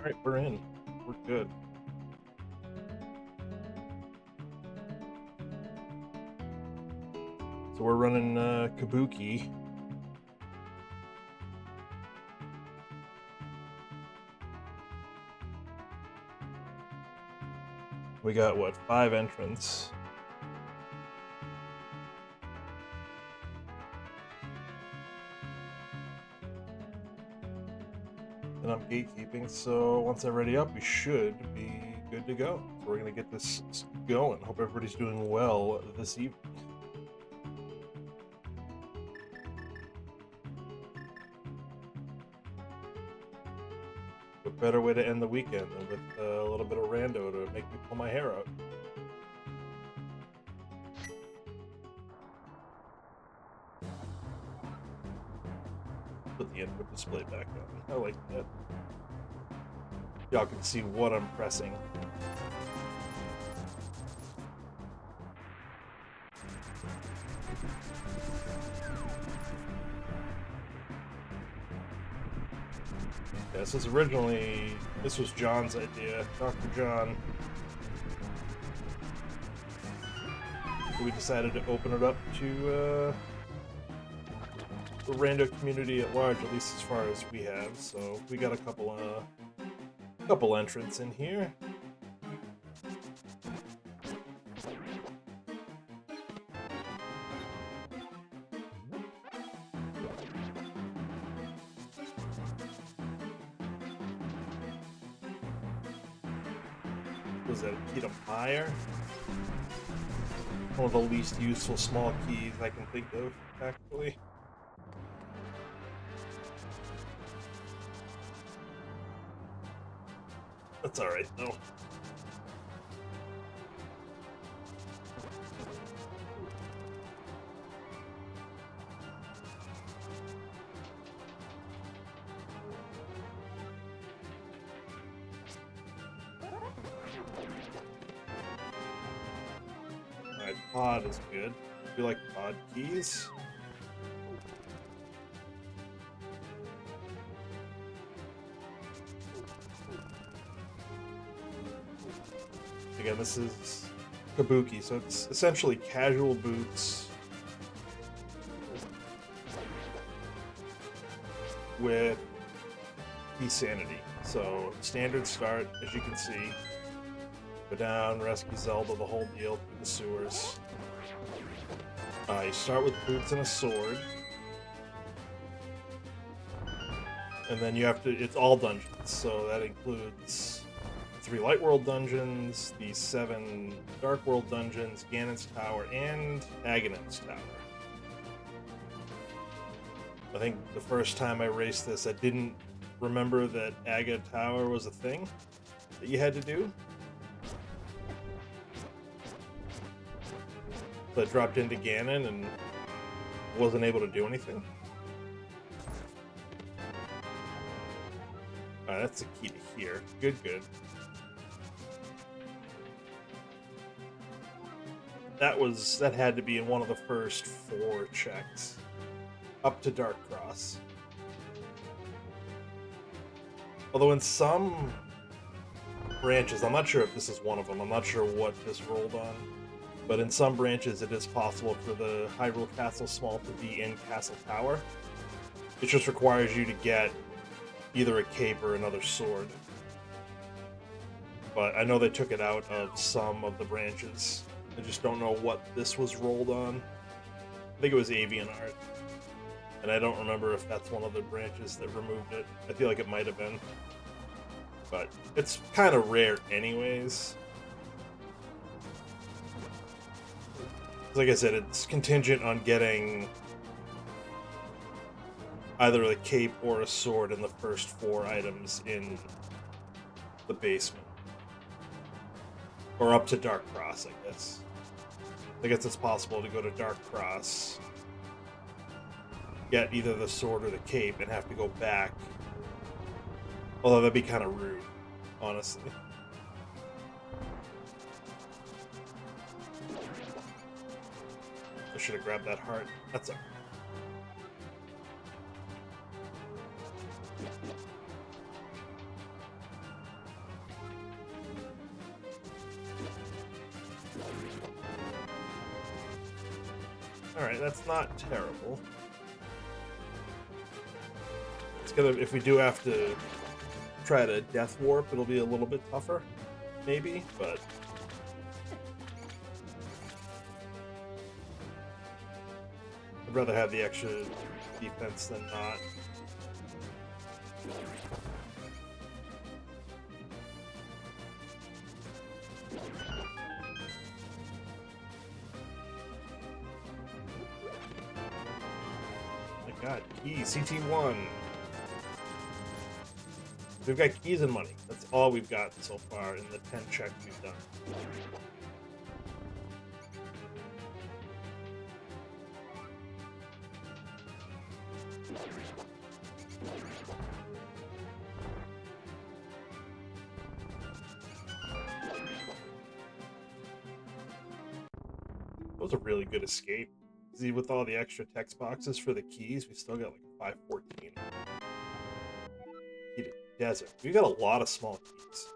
Alright, we're in. We're good. So we're running Cabookey. We got, what, 5 entrants. And I'm gatekeeping, so once I ready up, we should be good to go. So we're going to get this going. Hope everybody's doing well this evening. What better way to end the weekend than with a little bit of rando to make me pull my hair out. Put the input display back on. I like that. Y'all can see what I'm pressing. Yeah, this was John's idea, Dr. John. We decided to open it up to the rando community at large, at least as far as we have. So we got a couple entrants in here. Was that a key to Meyer? One of the least useful small keys I can think of, actually. That's alright, though. Alright, pod is good. Do you like pod keys? Again, this is Cabookey, so it's essentially casual boots with sanity. So standard start, as you can see. Go down, rescue Zelda, the whole deal through the sewers. You start with boots and a sword. And then you have to, it's all dungeons, so that includes 3 Light World dungeons, the 7 Dark World dungeons, Ganon's Tower, and Aghanim's Tower. I think the first time I raced this, I didn't remember that Aga Tower was a thing that you had to do. So I dropped into Ganon and wasn't able to do anything. Alright, that's the key to here. Good. That had to be in one of the first 4 checks. Up to Dark Cross. Although in some branches, I'm not sure if this is one of them, I'm not sure what this rolled on, but in some branches it is possible for the Hyrule Castle Small to be in Castle Tower. It just requires you to get either a cape or another sword. But I know they took it out of some of the branches. I just don't know what this was rolled on. I think it was Avian Art. And I don't remember if that's one of the branches that removed it. I feel like it might have been. But it's kind of rare anyways. Like I said, it's contingent on getting either a cape or a sword in the first 4 items in the basement. Or up to Dark Cross, I guess. I guess it's possible to go to Dark Cross, get either the sword or the cape, and have to go back. Although that'd be kind of rude, honestly. I should have grabbed that heart. That's all right. Alright, that's not terrible. It's gonna, if we do have to try to death warp, it'll be a little bit tougher, maybe, but I'd rather have the extra defense than not. My god, keys, CT1. We've got keys and money. That's all we've got so far in the 10 checks we've done. That was a really good escape. See, with all the extra text boxes for the keys, we still got like 514. Heated desert. We got a lot of small keys.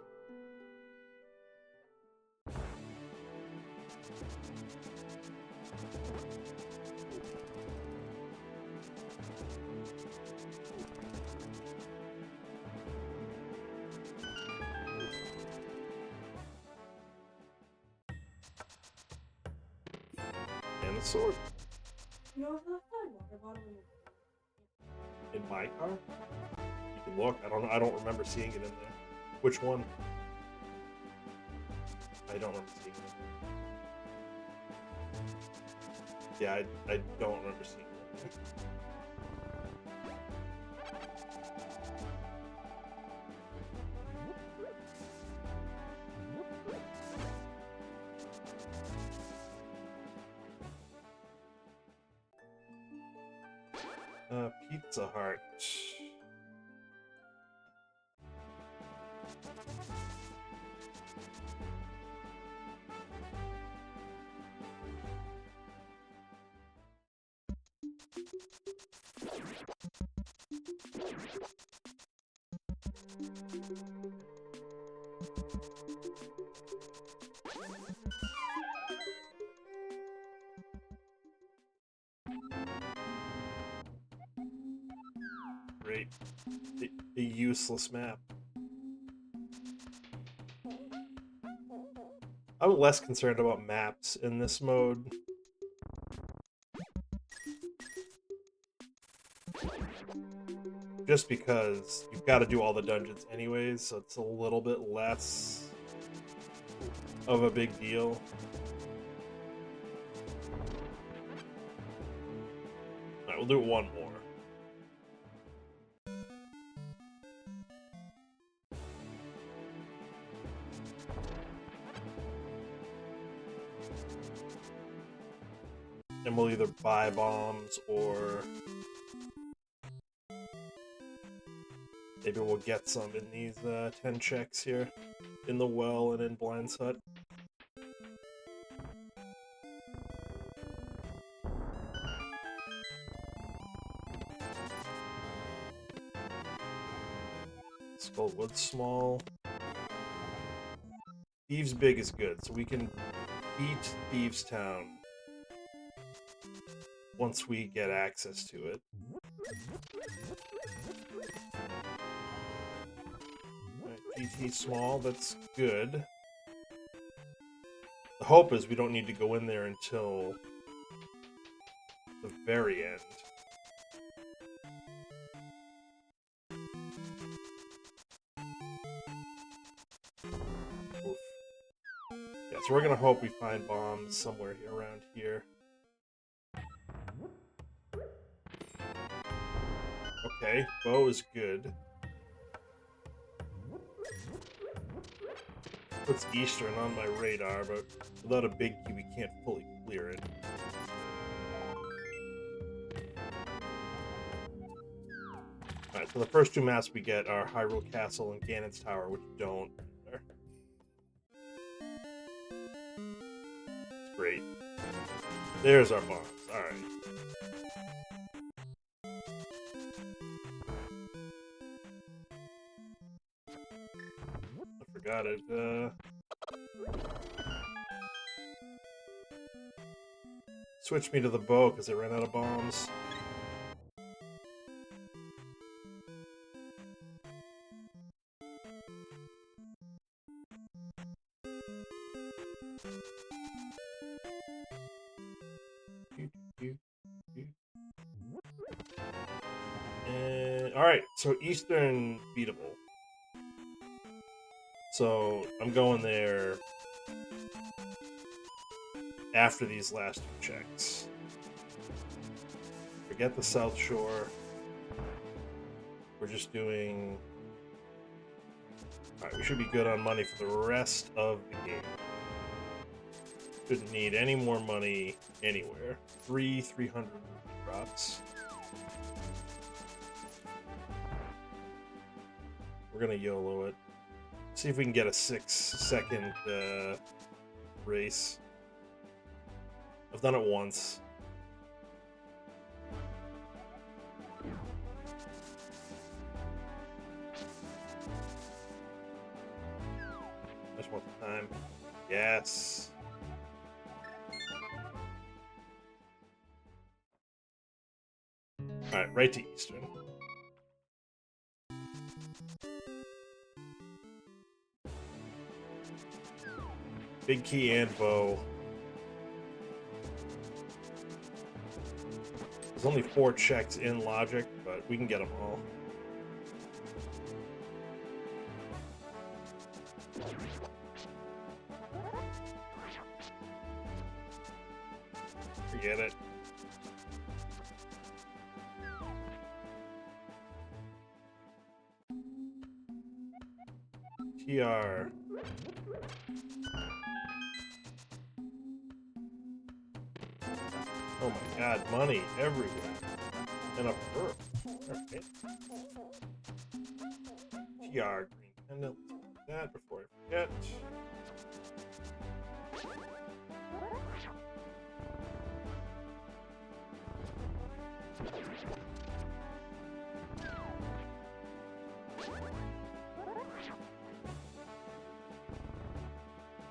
And the sword. You don't have that water bottle In my car? You can look. I don't know. I don't remember seeing it in there. Which one? I don't remember seeing it in there. Yeah, I don't remember seeing it in there. Pizza Hut. Great. The useless map. I'm less concerned about maps in this mode. Just because you've got to do all the dungeons anyways, so it's a little bit less of a big deal. Alright, we'll do one more. And we'll either buy bombs or maybe we'll get some in these 10 checks here in the well and in Blind's Hut. Skullwood small. Thieves Big is good, so we can beat Thieves Town once we get access to it. Right, GT small, that's good. The hope is we don't need to go in there until the very end. Oof. Yeah, so we're gonna hope we find bombs somewhere around here. Okay, bow is good. Puts Eastern on my radar, but without a big key, we can't fully clear it. Alright, so the first two maps we get are Hyrule Castle and Ganon's Tower, which don't matter. Great. There's our bombs. Alright. I forgot it. Switch me to the bow because they ran out of bombs. And all right, so Eastern beatable. So I'm going there after these last two checks. Forget the South Shore. We're just doing... Alright, we should be good on money for the rest of the game. Shouldn't need any more money anywhere. 300 drops. We're gonna YOLO it. See if we can get a 6-second race. I've done it once. I just want the time. Yes. Alright, right to Eastern. Big key and bow. There's only 4 checks in logic, but we can get them all. Forget it. TR. Oh my god, money everywhere. And a pearl. Okay. TR, green pendant. That before I forget.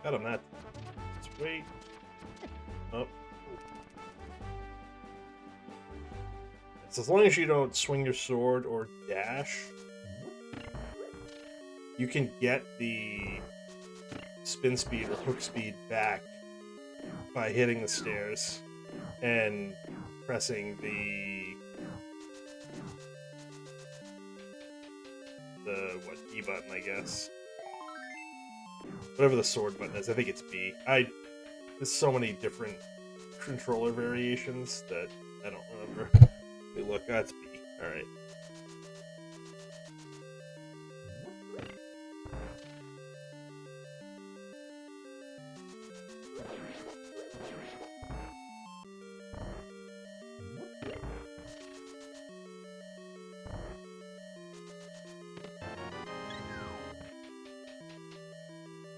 Got him that. Let's wait. Oh. So as long as you don't swing your sword or dash, you can get the spin speed or hook speed back by hitting the stairs and pressing the what, E button, I guess. Whatever the sword button is, I think it's B. There's so many different controller variations that I don't remember. Hey, look, that's B. Alright.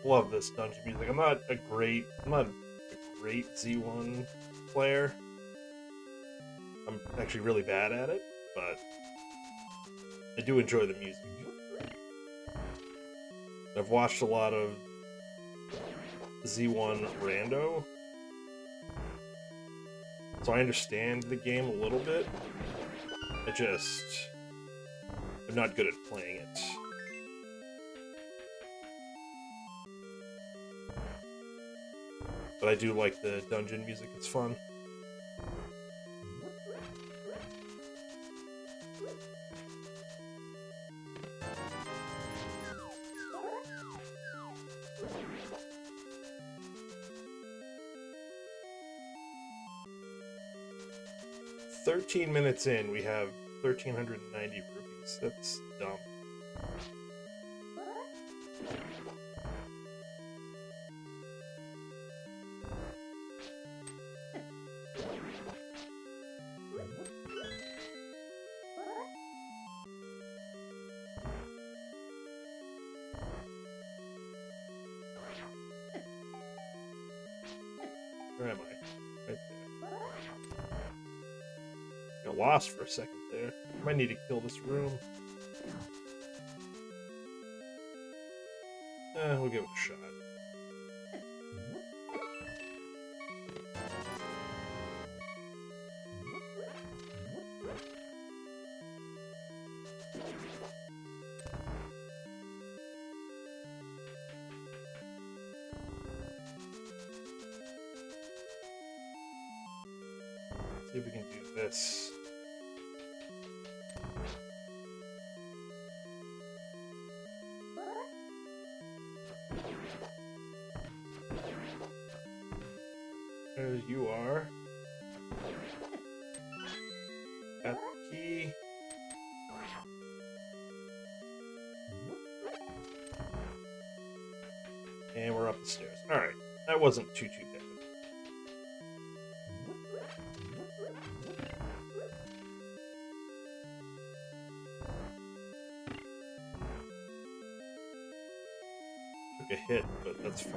Love this dungeon music. I'm not a great Z1 player. I'm actually really bad at it, but I do enjoy the music. I've watched a lot of Z1 Rando, so I understand the game a little bit. I'm not good at playing it. But I do like the dungeon music, it's fun. "13 minutes in, we have 1,390 rupees. That's dumb. Where am I? Right there. Got lost for a second there. Might need to kill this room. We'll give it a shot. See if we can do this. There you are. Got the key. And we're up the stairs. Alright. That wasn't too bad. Took a hit, but that's fine.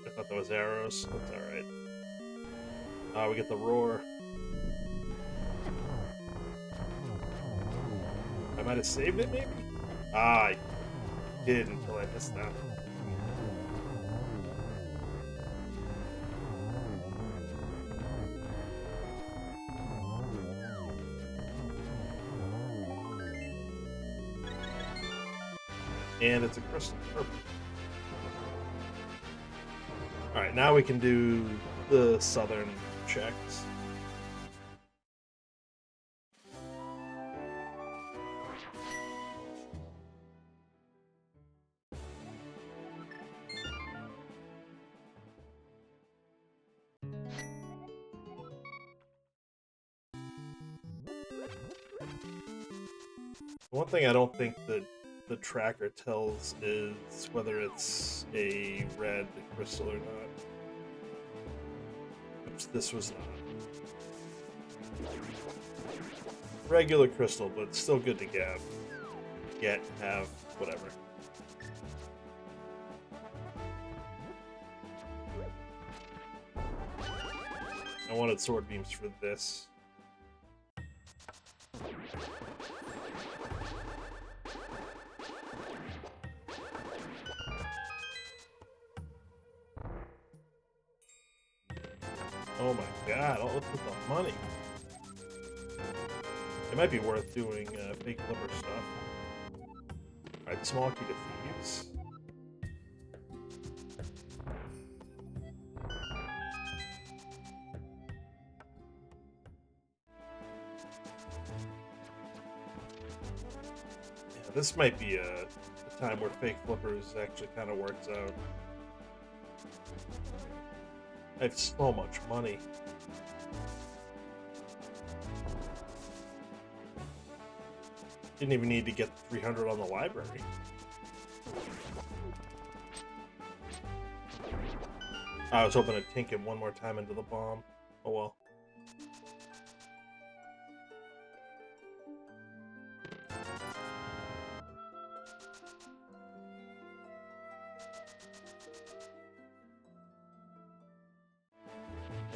I thought that was arrows. That's alright. We get the roar. I might have saved it, maybe? I did until I missed that. And it's a crystal. Perfect. Alright, now we can do the southern checks. One thing I don't think that the tracker tells is whether it's a red crystal or not. Oops, this was not. Regular crystal, but still good to get, have, whatever. I wanted sword beams for this. Oh my god, all with the money. It might be worth doing fake flipper stuff. Alright, small key to thieves. Yeah, this might be a time where fake flippers actually kind of works out. I have so much money. Didn't even need to get 300 on the library. I was hoping to tink it one more time into the bomb. Oh well.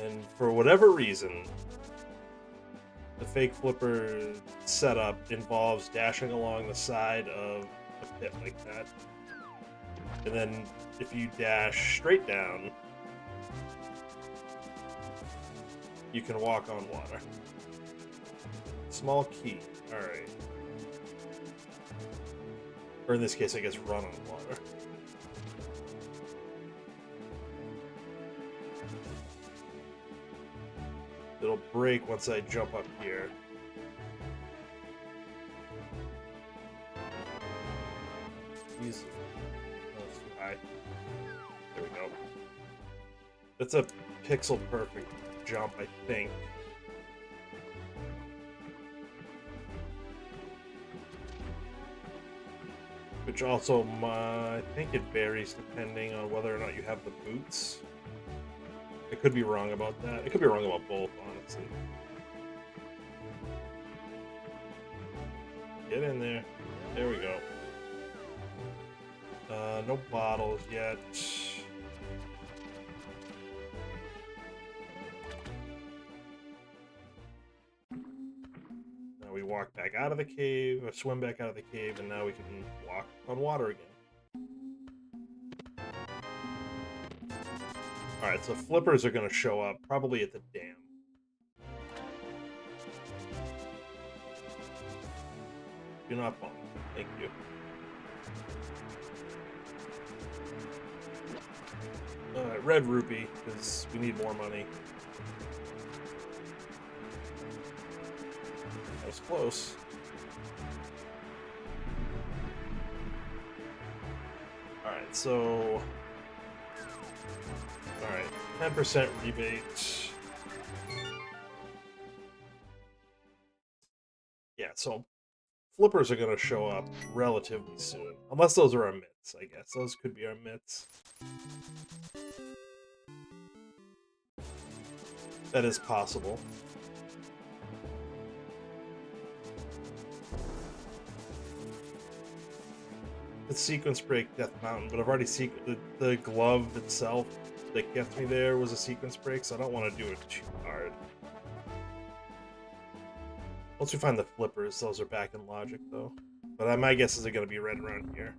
And for whatever reason, the fake flipper setup involves dashing along the side of a pit like that. And then if you dash straight down, you can walk on water. Small key. Alright. Or in this case, I guess run on water. It'll break once I jump up here. Easy. Oh, it's too high. There we go. That's a pixel perfect jump, I think. Which also, I think it varies depending on whether or not you have the boots. I could be wrong about that. I could be wrong about both, honestly. Get in there. There we go. No bottles yet. Now we walk back out of the cave, or swim back out of the cave, and now we can walk on water again. Alright, so flippers are going to show up probably at the dam. Do not bump. Thank you. Alright, red rupee, because we need more money. That was close. Alright, so... Alright, 10% rebate. Yeah, so flippers are going to show up relatively soon. Unless those are our mitts, I guess. Those could be our mitts. That is possible. It's sequence break Death Mountain, but I've already the glove itself that gets me there was a sequence break, so I don't want to do it too hard. Once we find the flippers, those are back in logic, though. But my guess is they're going to be right around here.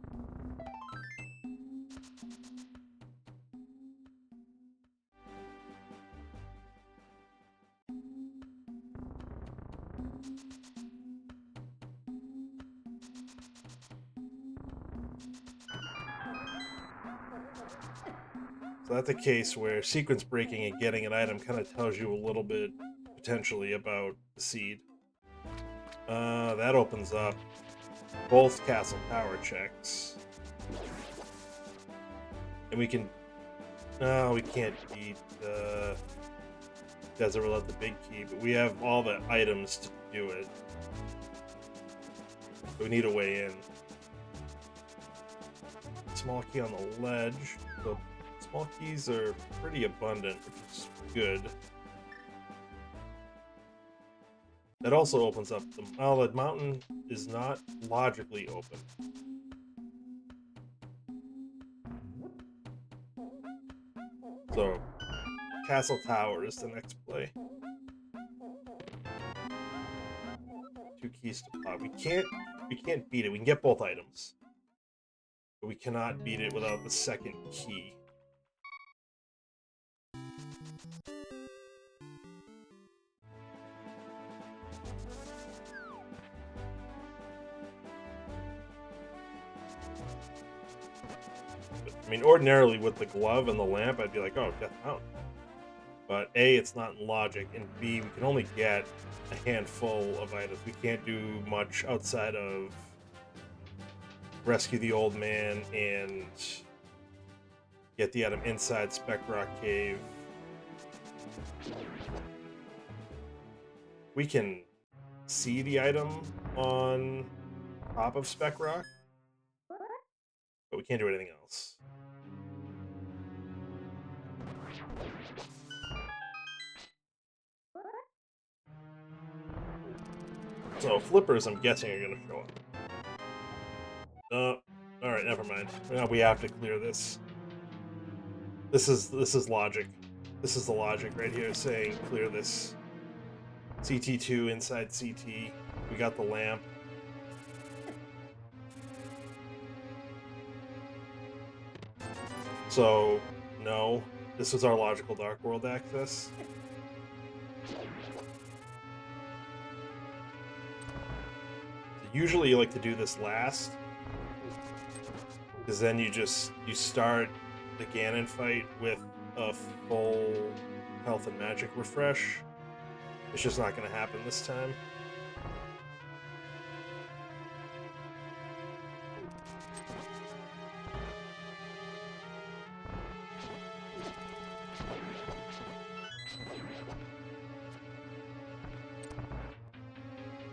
So that's a case where sequence breaking and getting an item kind of tells you a little bit, potentially, about the seed. That opens up both castle tower checks. And we can... No, we can't beat Desert without the big key, but we have all the items to do it. We need a way in. Small key on the ledge. So small keys are pretty abundant, which is good. That also opens up the... Well, the mountain is not logically open. So, Castle Tower is the next play. 2 keys to pop. We can't beat it. We can get both items. But we cannot beat it without the second key. I mean, ordinarily with the glove and the lamp, I'd be like, oh, Death Mountain. But A, it's not in logic, and B, we can only get a handful of items. We can't do much outside of rescue the old man and get the item inside Spec Rock Cave. We can see the item on top of Spec Rock, but we can't do anything else. So flippers, I'm guessing, are going to show up. Alright, never mind. Now we have to clear this. This is logic. This is the logic right here, saying clear this. CT2 inside CT. We got the lamp. So, no. This was our logical Dark World access. Usually you like to do this last, because then you start the Ganon fight with a full health and magic refresh. It's just not going to happen this time.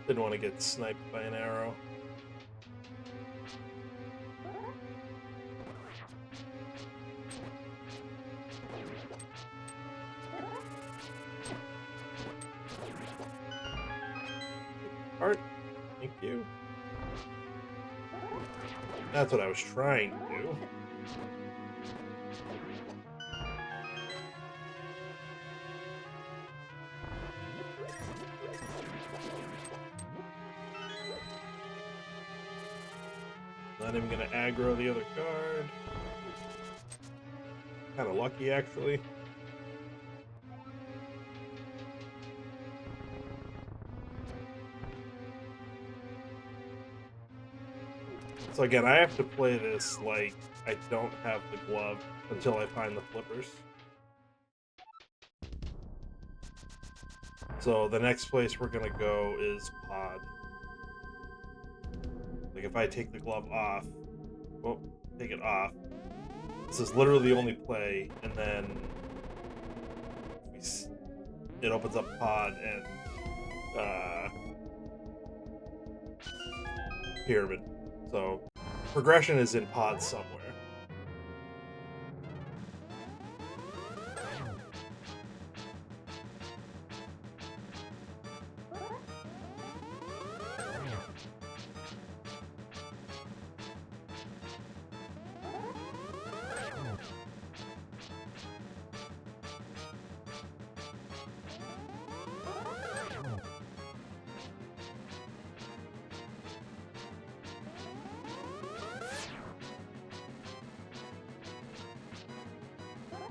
Didn't want to get sniped by an arrow. Heart, thank you. That's what I was trying to do. Not even gonna aggro the other card. Kind of lucky, actually. So again, I have to play this like I don't have the glove until I find the flippers. So the next place we're gonna go is pod. Like if I take the glove off, well, take it off. This is literally the only play, and then it opens up pod and pyramid. So progression is in pod somewhere.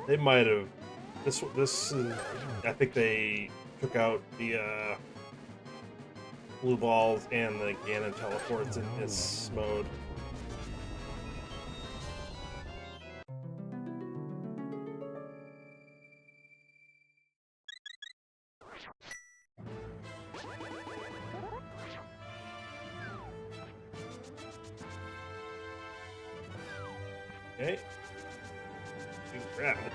They might have. This is. I think they took out the blue balls and the Ganon teleports in this mode. Okay. You can grab it.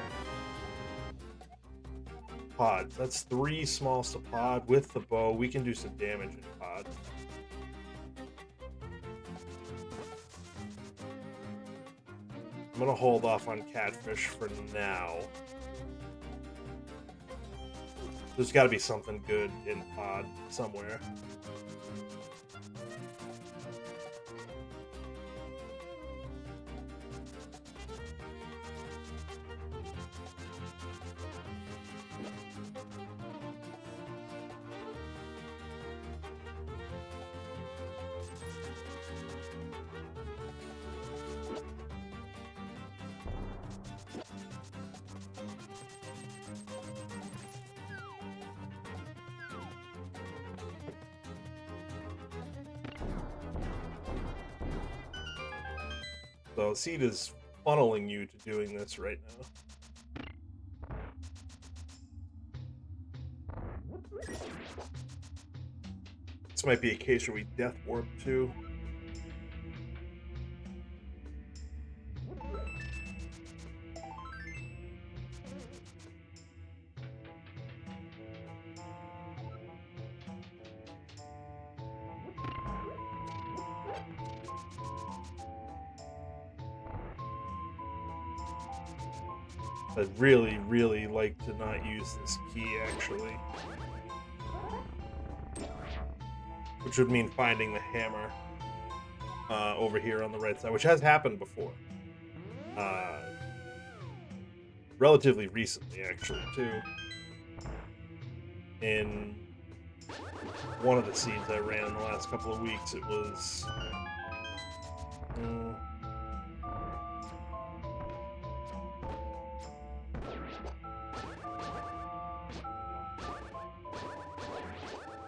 Pod. That's 3 smalls to pod. With the bow, we can do some damage in pod. I'm gonna hold off on catfish for now. There's got to be something good in pod somewhere. So Seed is funneling you to doing this right now. This might be a case where we death warp too. I'd really, really like to not use this key, actually. Which would mean finding the hammer over here on the right side, which has happened before. Relatively recently, actually, too. In one of the seeds I ran in the last couple of weeks, it was...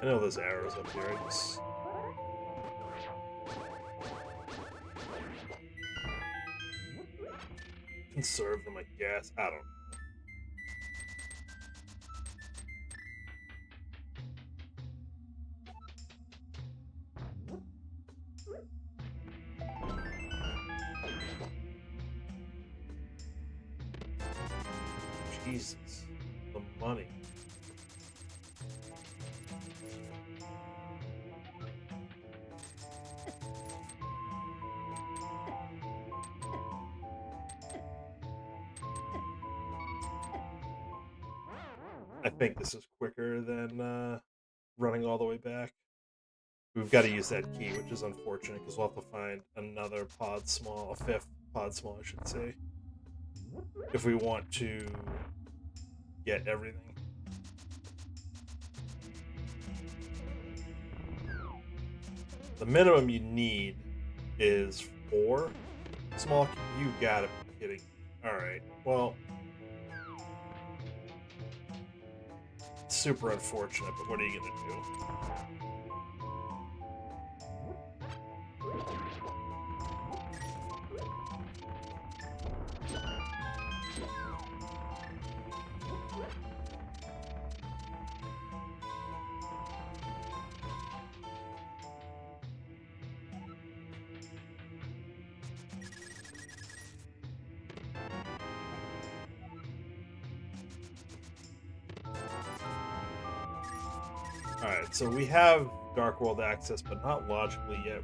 I know there's arrows up here. I just... conserve them, I guess. I don't know. Jesus. The money. I think this is quicker than running all the way back. We've got to use that key, which is unfortunate because we'll have to find another pod small, a 5th pod small, I should say, if we want to get everything. The minimum you need is 4? Small, you gotta be kidding. Alright, well. It's super unfortunate, but what are you gonna do? Alright, so we have Dark World access, but not logically yet.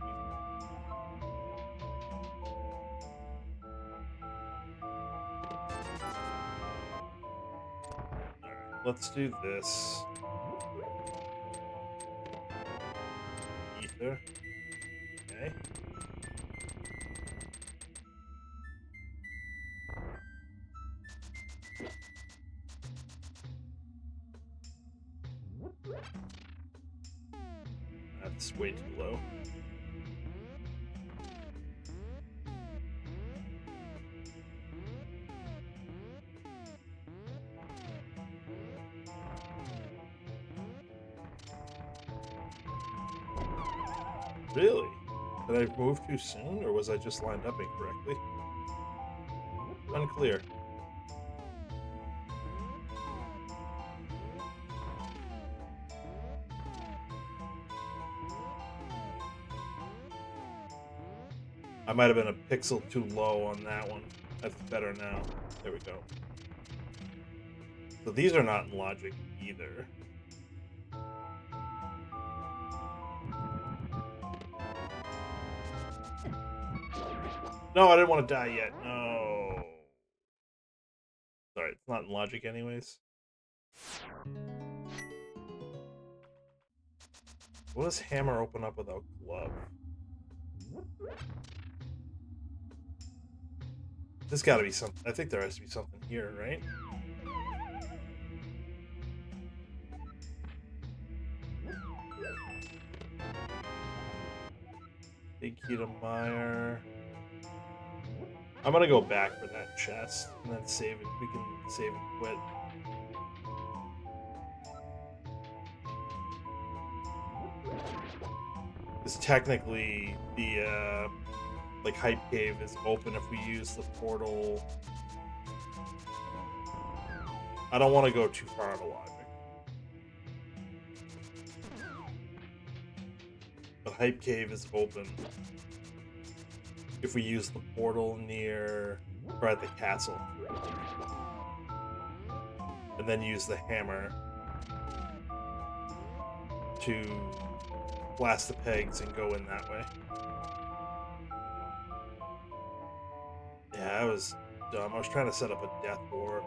Alright, let's do this. Ether. Okay. That's way too low. Really? Did I move too soon, or was I just lined up incorrectly? Unclear. I might have been a pixel too low on that one. That's better now. There we go. So these are not in logic either. No, I didn't want to die yet. No. Sorry, it's not in logic anyways. What does hammer open up without glove? There's gotta be something. I think there has to be something here, right? Big key to Meyer. I'm gonna go back for that chest and then save it. We can save and quit. Because technically, the like Hype Cave is open if we use the portal. I don't want to go too far out of logic. The Hype Cave is open if we use the portal near or at the castle. And then use the hammer to blast the pegs and go in that way. Yeah, I was dumb. I was trying to set up a death orb.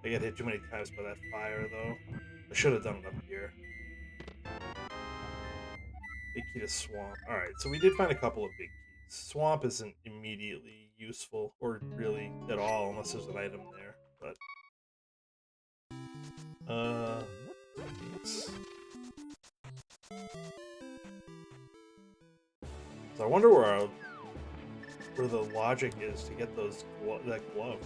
I got hit too many times by that fire, though. I should have done it up here. Big key to swamp. Alright, so we did find a couple of big keys. Swamp isn't immediately useful, or really at all, unless there's an item there, but... Yes. So I wonder where the logic is to get those that glove.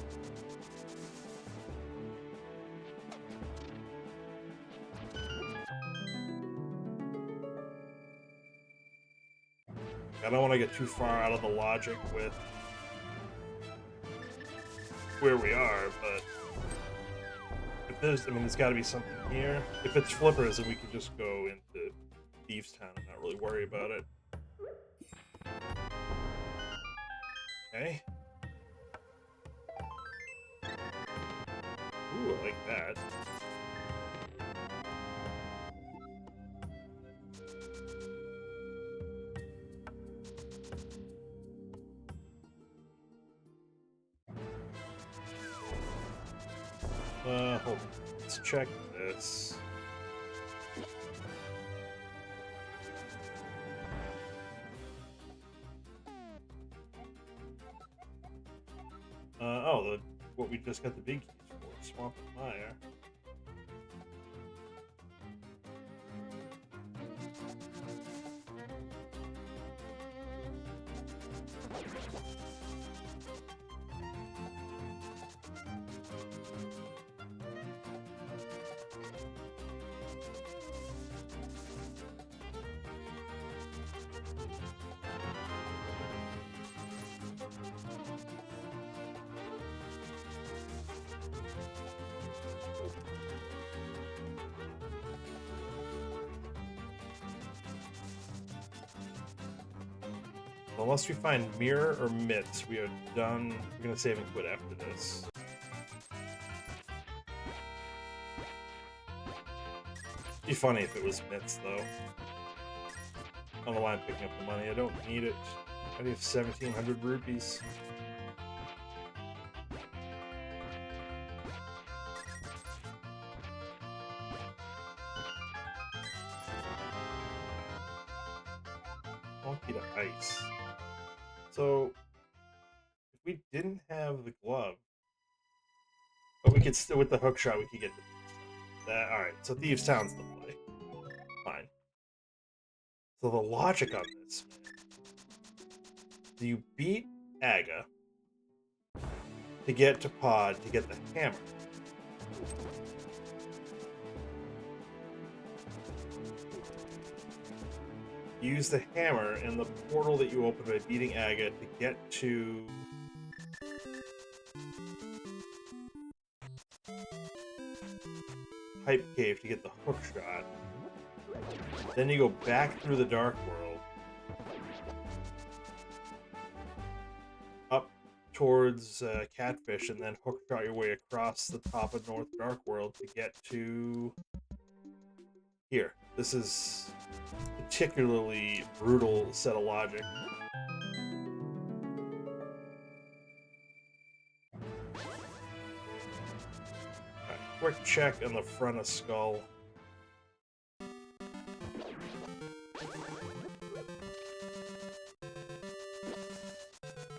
I don't want to get too far out of the logic with where we are, but if there's, I mean, there's got to be something here. If it's flippers, then we can just go into Thieves Town and not really worry about it. Okay. Ooh, I like that. Hold on. Let's check this. What we just got the big keys for, Swamp and Mire. Unless we find mirror or mitts, we are done. We're gonna save and quit after this. Be funny if it was mitts, though. I don't know why I'm picking up the money. I don't need it. I need 1,700 rupees. Monkey to ice. So, if we didn't have the glove, but we could still, with the hook shot, we could get the that. All right, so Thieves Town's the play. Fine. So the logic on this, you beat Aga to get to Pod to get the hammer. Use the hammer and the portal that you open by beating Aga to get to Hype Cave to get the hook shot. Then you go back through the Dark World up towards Catfish, and then hook shot your way across the top of North Dark World to get to here. This is a particularly brutal set of logic. Alright, quick check on the front of Skull.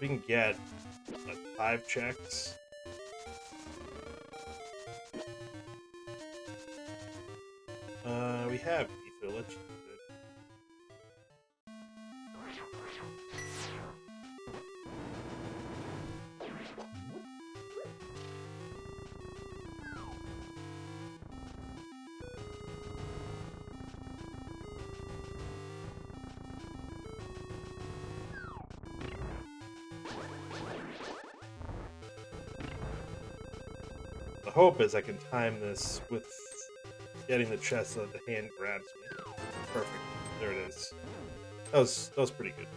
We can get 5 checks. We have ether. Let's use it. The hope is I can time this with getting the chest so that the hand grabs me. Perfect. There it is. That was pretty good.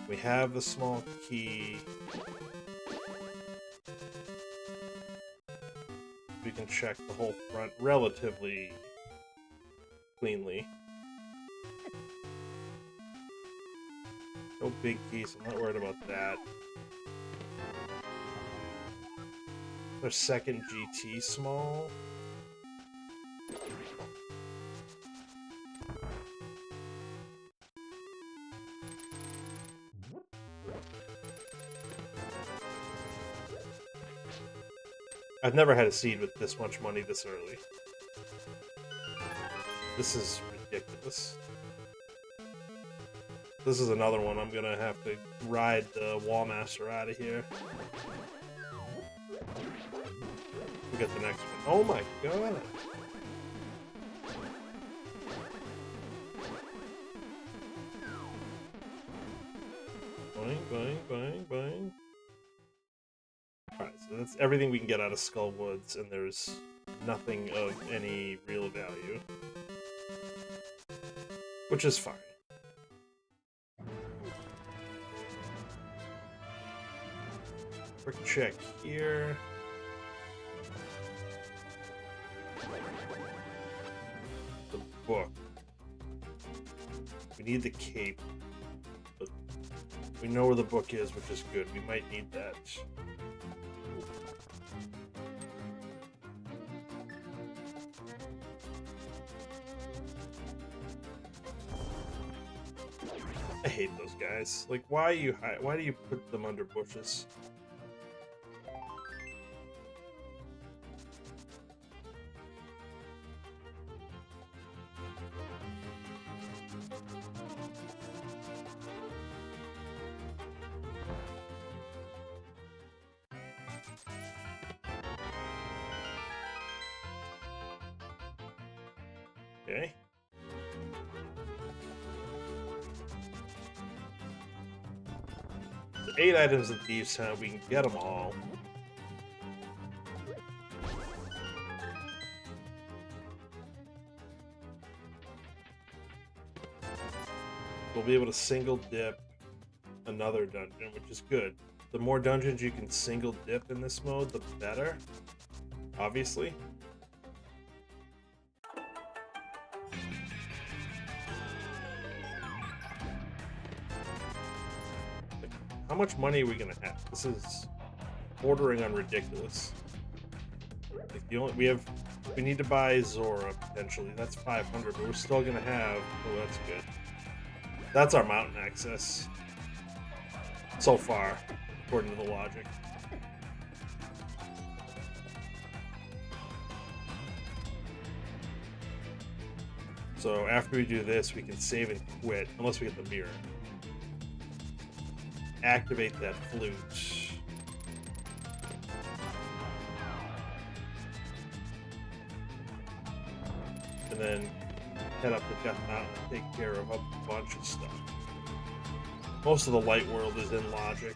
We have the small key. We can check the whole front relatively cleanly. No big keys, I'm not worried about that. There's second GT small. I've never had a seed with this much money this early. This is ridiculous. This is another one I'm gonna have to ride the Wallmaster out of here. We get the next one. Oh my god! Boing, boing, boing, boing. Alright, so that's everything we can get out of Skull Woods, and there's nothing of any real value. Which is fine. Quick check here. The book. We need the cape. But we know where the book is, which is good. We might need that. I hate those guys. Like, why do you put them under bushes? Okay. So 8 items in Thieves' Town. We can get them all. We'll be able to single dip another dungeon, which is good. The more dungeons you can single dip in this mode, the better. Obviously. How much money are we gonna have? This is bordering on ridiculous. Like we need to buy Zora potentially. That's 500, but we're still gonna have. Oh, that's good. That's our mountain access so far, according to the logic. So after we do this, we can save and quit, unless we get the mirror. Activate that flute. And then head up to Death Mountain and take care of a bunch of stuff. Most of the light world is in logic.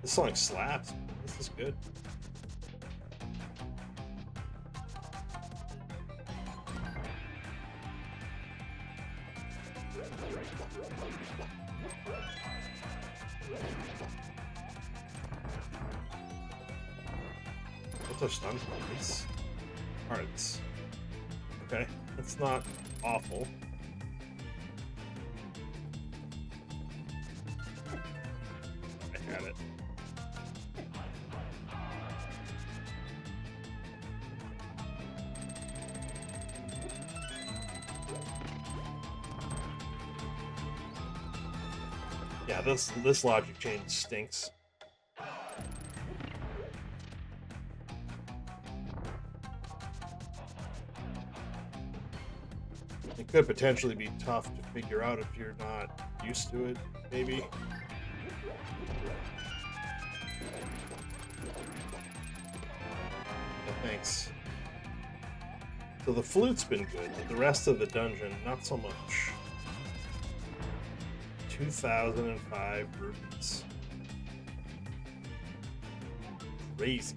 This song slaps. This is good. What's our stun points? Hearts. Okay, that's not awful. I had it. Yeah, this logic change stinks. It could potentially be tough to figure out if you're not used to it, maybe. Yeah, thanks. So the flute's been good, but the rest of the dungeon, not so much. 2005 rupees. Crazy.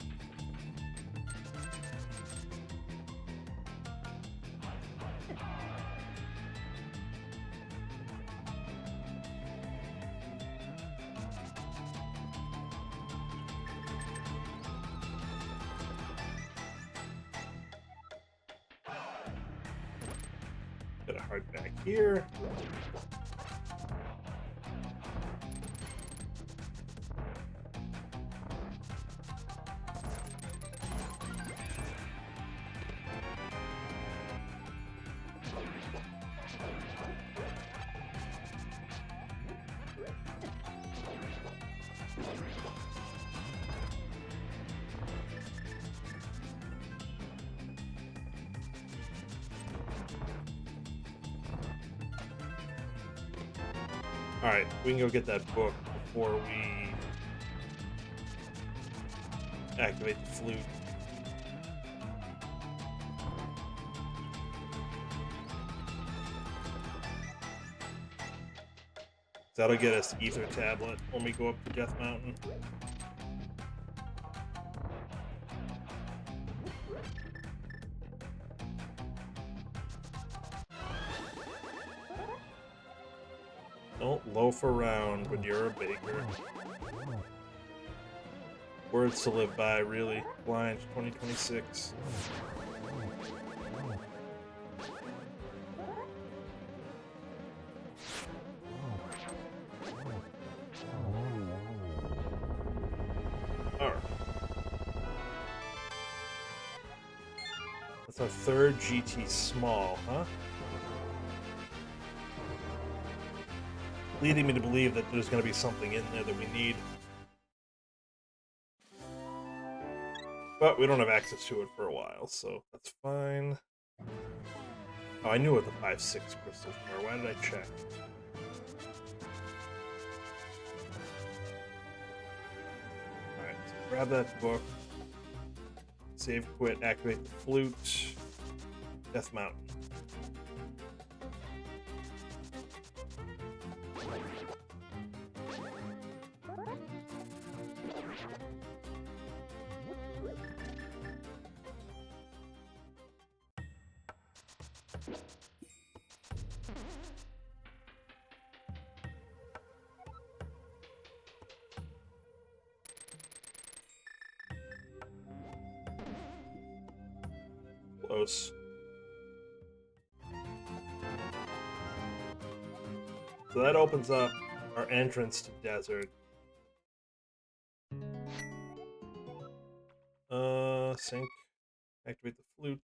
Got a heart back here. Alright, we can go get that book before we activate the flute. That'll get us Ether Tablet when we go up to Death Mountain. Don't loaf around when you're a baker. Words to live by, really. Blind 2026. Alright. That's our third GT small, huh? Leading me to believe that there's going to be something in there that we need. But we don't have access to it for a while, so that's fine. Oh, I knew what the 5-6 crystals were. Why did I check? grab that book. Save, quit, activate the flute. Death Mountain. Close. So that opens up our entrance to desert. Sync. Activate the flute.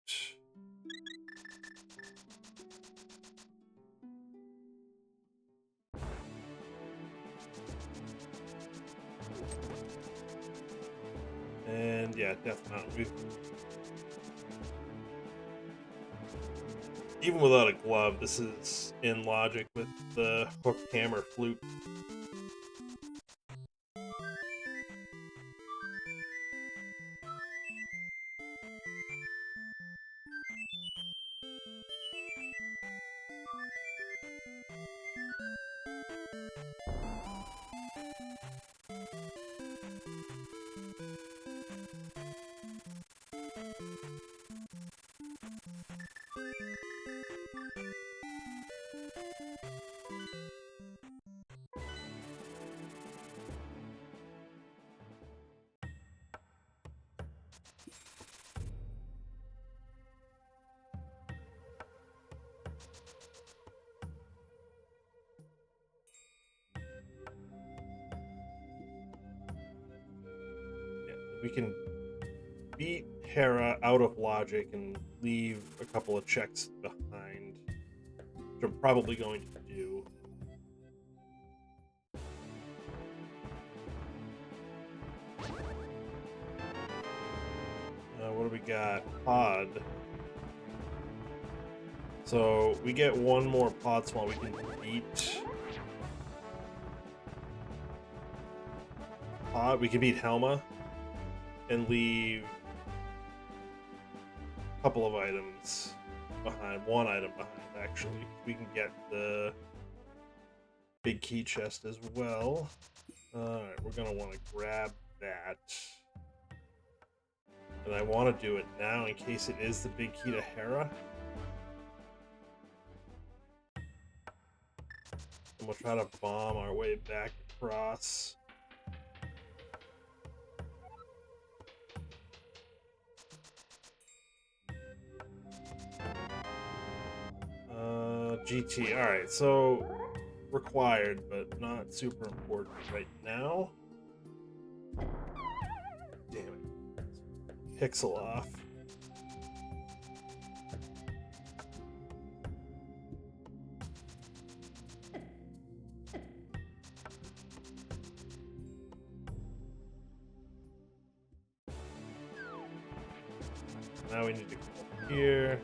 And yeah, Death Mountain. Even without a glove, this is in logic with the hooked hammer flute. We can beat Hera out of logic and leave a couple of checks behind, which I'm probably going to do. What do we got? Pod. So we get one more pod small. We can beat Pod. We can beat Helma and leave a couple of items behind. One item behind, actually. We can get the big key chest as well. Alright, we're gonna want to grab that. And I want to do it now in case it is the big key to Hera. And we'll try to bomb our way back across. GT. Alright, so required, but not super important right now. Damn it. Pixel off. Now we need to go here.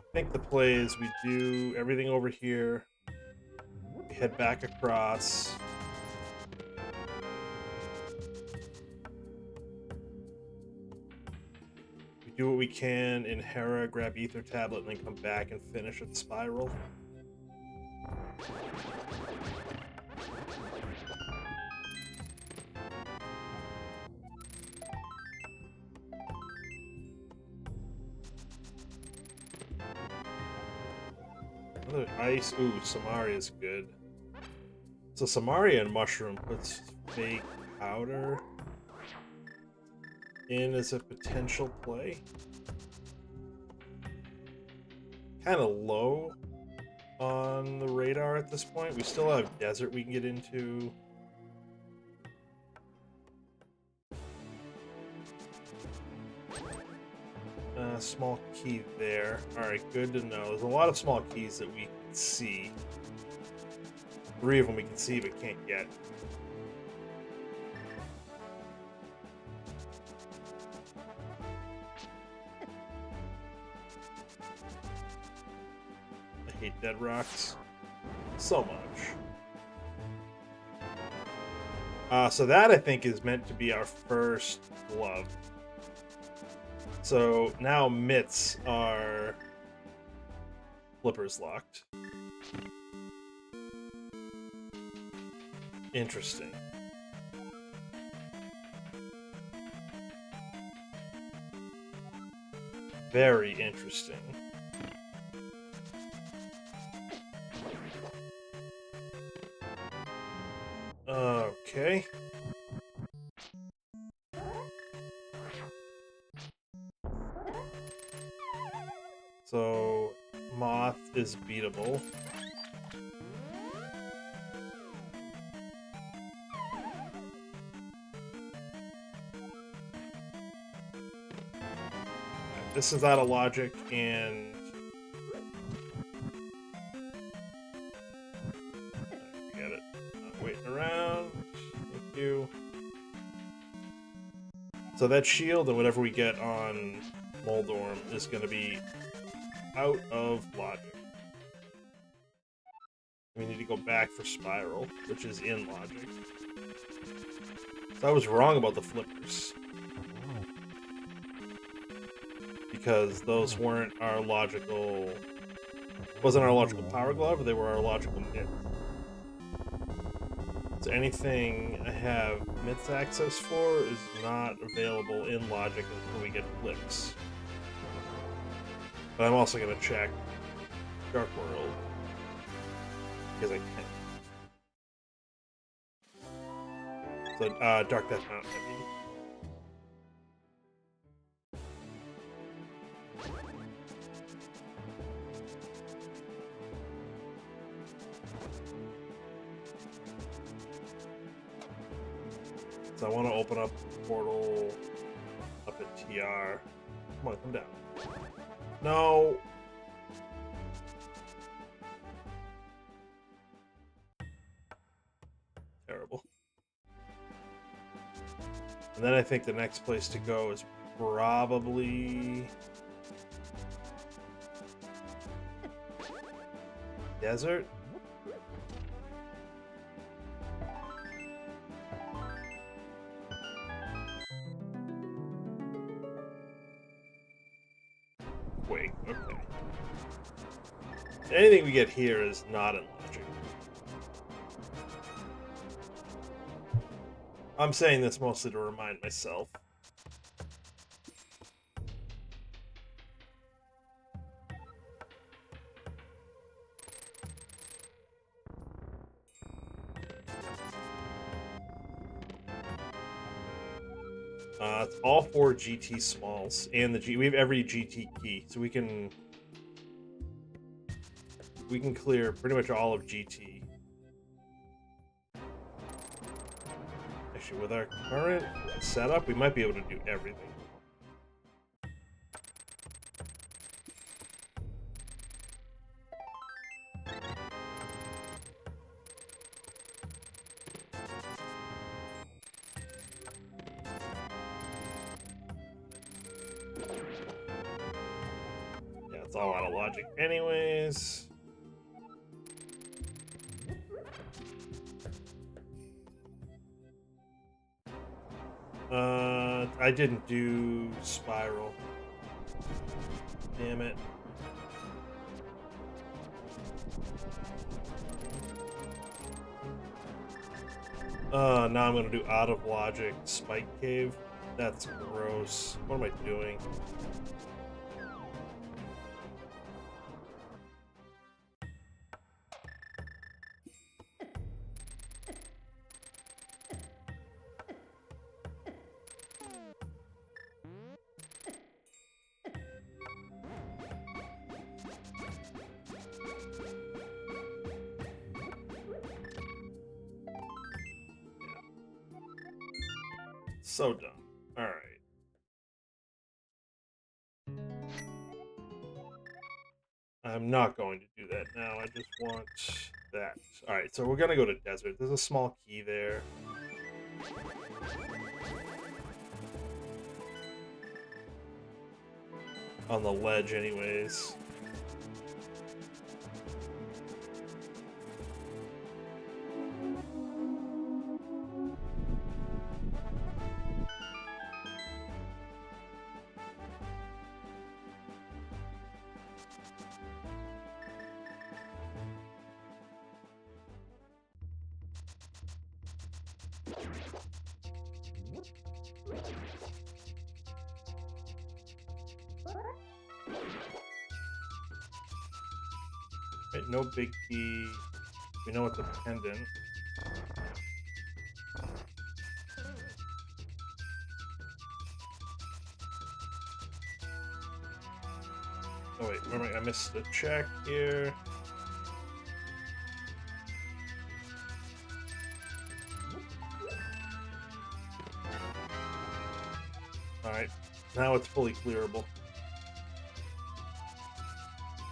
I think the play is we do everything over here, we head back across, we do what we can in Hera, grab Ether Tablet, and then come back and finish at Spiral. Another ice. Ooh, Samaria is good. So Samaria and Mushroom puts fake powder in as a potential play. Kind of low on the radar at this point. We still have desert we can get into. Small key there. Alright, good to know. There's a lot of small keys that we can see. 3 of them we can see but can't get. I hate dead rocks so much. So that, I think, is meant to be our first glove. So now mitts are flippers locked. Interesting. Very interesting. Okay. So, moth is beatable. This is out of logic, and get it. Not waiting around. Thank you. So that shield and whatever we get on Moldorm is going to be out of logic. We need to go back for Spiral, which is in logic. So I was wrong about the flippers. Because those weren't our logical... wasn't our logical power glove, they were our logical mitt. So anything I have mitts access for is not available in logic until we get flips. But I'm also going to check Dark World. Because I can. So, Dark Death Mountain, I mean. So I want to open up the portal up at TR. Come on, come down. No! Terrible. And then I think the next place to go is probably... desert? Wait, okay. Anything we get here is not in logic. I'm saying this mostly to remind myself. It's all 4 GT smalls and the G. We have every GT key, so we can clear pretty much all of GT. Actually, with our current setup, we might be able to do everything. Yeah, it's all out of logic anyways. I didn't do Spiral. Damn it. Now I'm gonna do out of logic Spike Cave. That's gross. What am I doing? So dumb. Alright. I'm not going to do that now. I just want that. All right, so we're gonna go to desert. There's a small key there. On the ledge, anyways. Right, no big key. We know it's a pendant. Oh wait, remember I missed a check here. Alright, now it's fully clearable.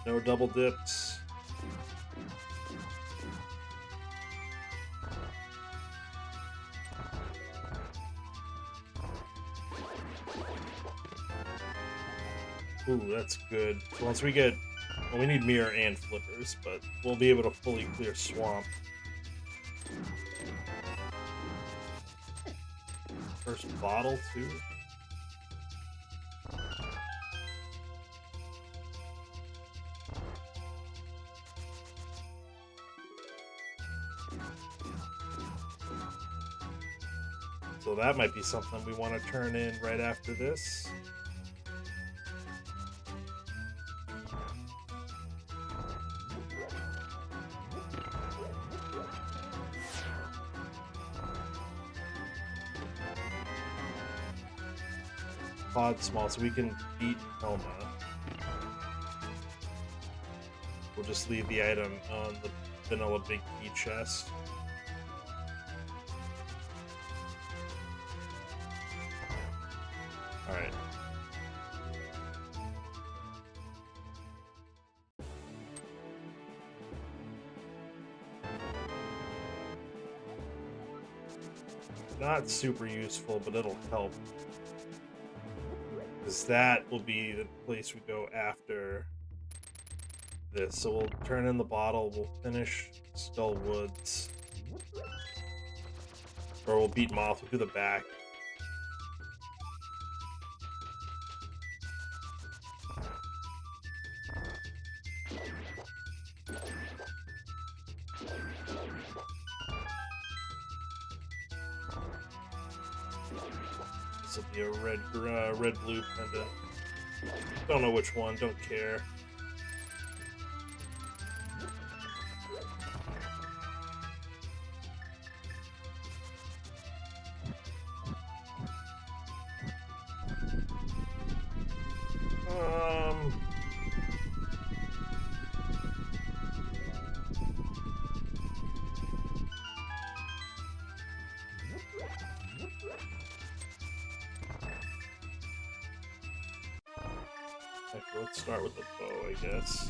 No double dips. Ooh, that's good. So once we get... Well, we need mirror and flippers, but we'll be able to fully clear swamp. First bottle, too? So that might be something we want to turn in right after this. Pod small, so we can beat Helma. We'll just leave the item on the vanilla big key chest. Alright. Not super useful, but it'll help. Because that will be the place we go after this. So we'll turn in the bottle, we'll finish Skull Woods. Or we'll beat Moth, we'll do the back. This will be a red-blue pendant. Don't know which one, don't care. Actually, let's start with the bow, I guess.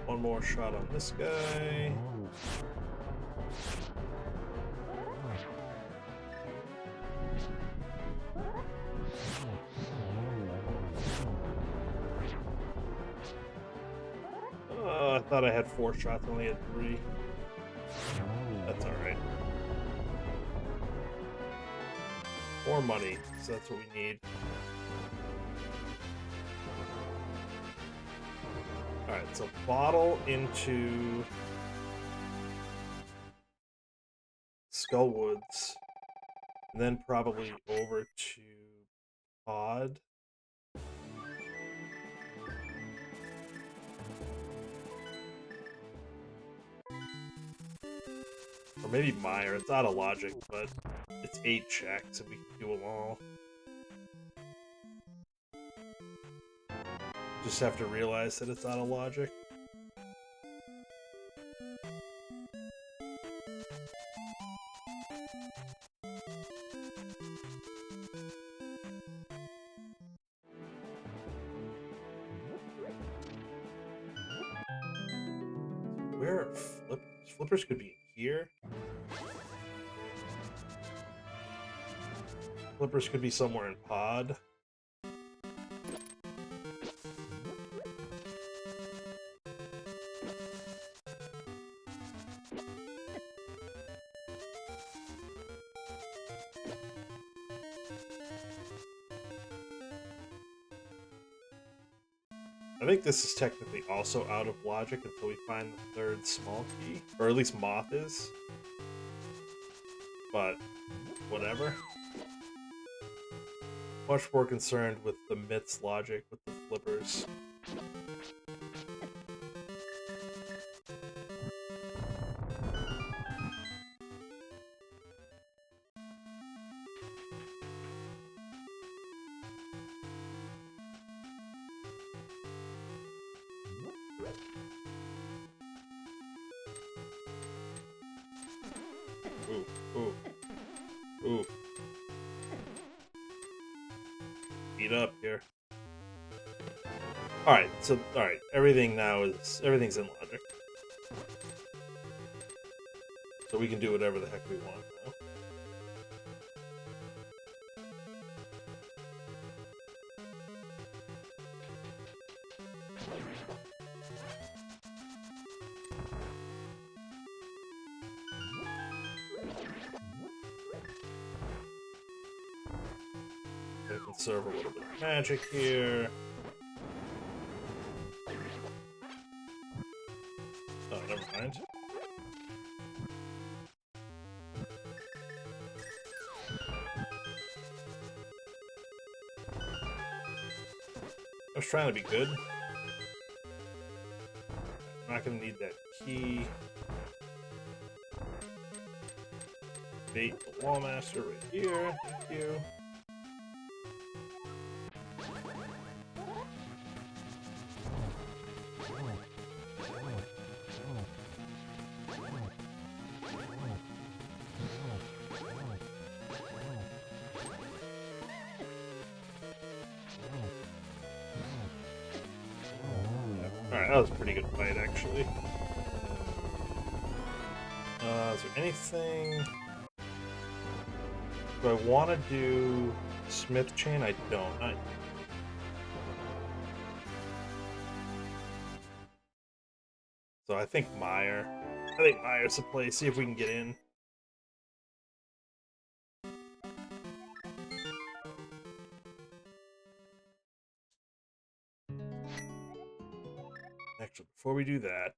One more shot on this guy. I thought I had 4 shots, only had 3. That's alright. More money, so that's what we need. Alright, so bottle into Skullwoods, and then probably over to Pod. Or maybe Meyer. It's out of logic, but it's 8 checks and we can do them all. Just have to realize that it's out of logic. Flippers could be in here. Flippers could be somewhere in pod. I think this is technically also out of logic until we find the third small key. Or at least Moth is. But, whatever. Much more concerned with the Myth's logic with the flippers. Ooh, ooh, ooh. Beat up here. Alright, so, alright, everything's in logic. So we can do whatever the heck we want now. Gonna conserve a little bit of magic here. Oh, never mind. I was trying to be good. I'm not gonna need that key. Bait the Wallmaster right here. Thank you. Alright, that was a pretty good fight, actually. Is there anything... Do I want to do Smith Chain? I don't. So I think Meyer. I think Meyer's the play. See if we can get in. Actually, before we do that,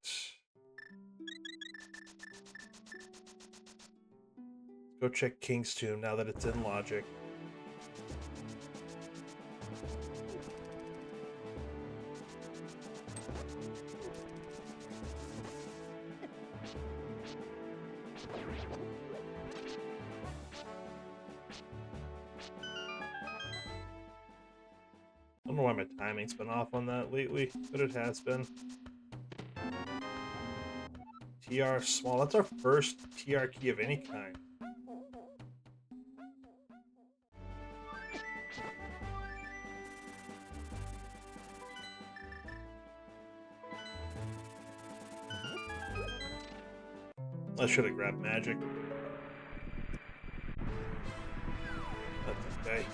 go check King's Tomb now that it's in logic. I don't know why my timing's been off on that lately, but it has been. TR small. That's our first TR key of any kind. I should have grabbed magic. That's okay.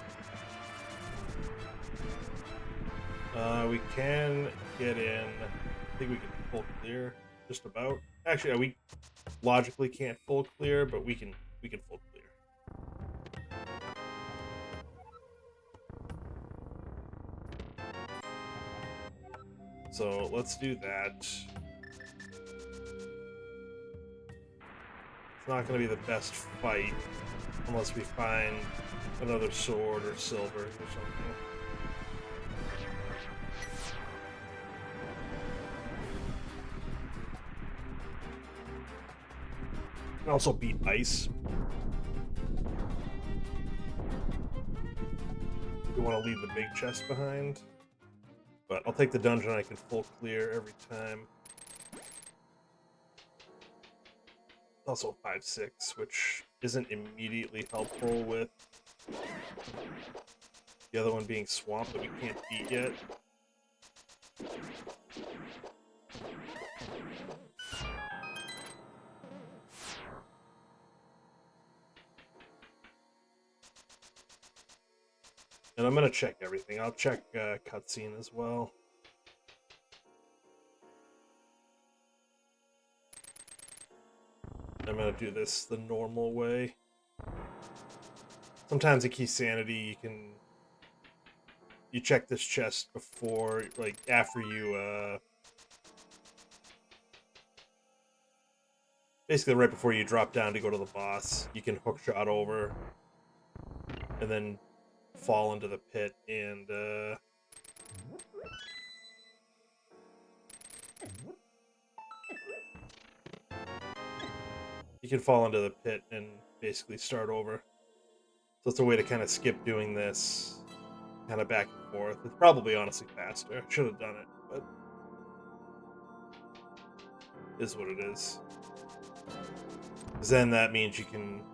We can get in. I think we can full clear just about. Actually, we logically can't full clear, but we can full clear. So let's do that. It's not going to be the best fight unless we find another sword or silver or something. Can also beat ice. We want to leave the big chest behind. But I'll take the dungeon I can full clear every time. Also 5-6, which isn't immediately helpful with the other one being swamped that we can't beat yet. And I'm gonna check everything. I'll check cutscene as well. I'm gonna do this the normal way. Sometimes in Key Sanity, you check this chest before, like, after you, basically right before you drop down to go to the boss. You can hook shot over and then fall into the pit and, you can fall into the pit and basically start over. So it's a way to kind of skip doing this kind of back and forth. It's probably honestly faster. Should have done it, but is what it is. 'Cause then that means you can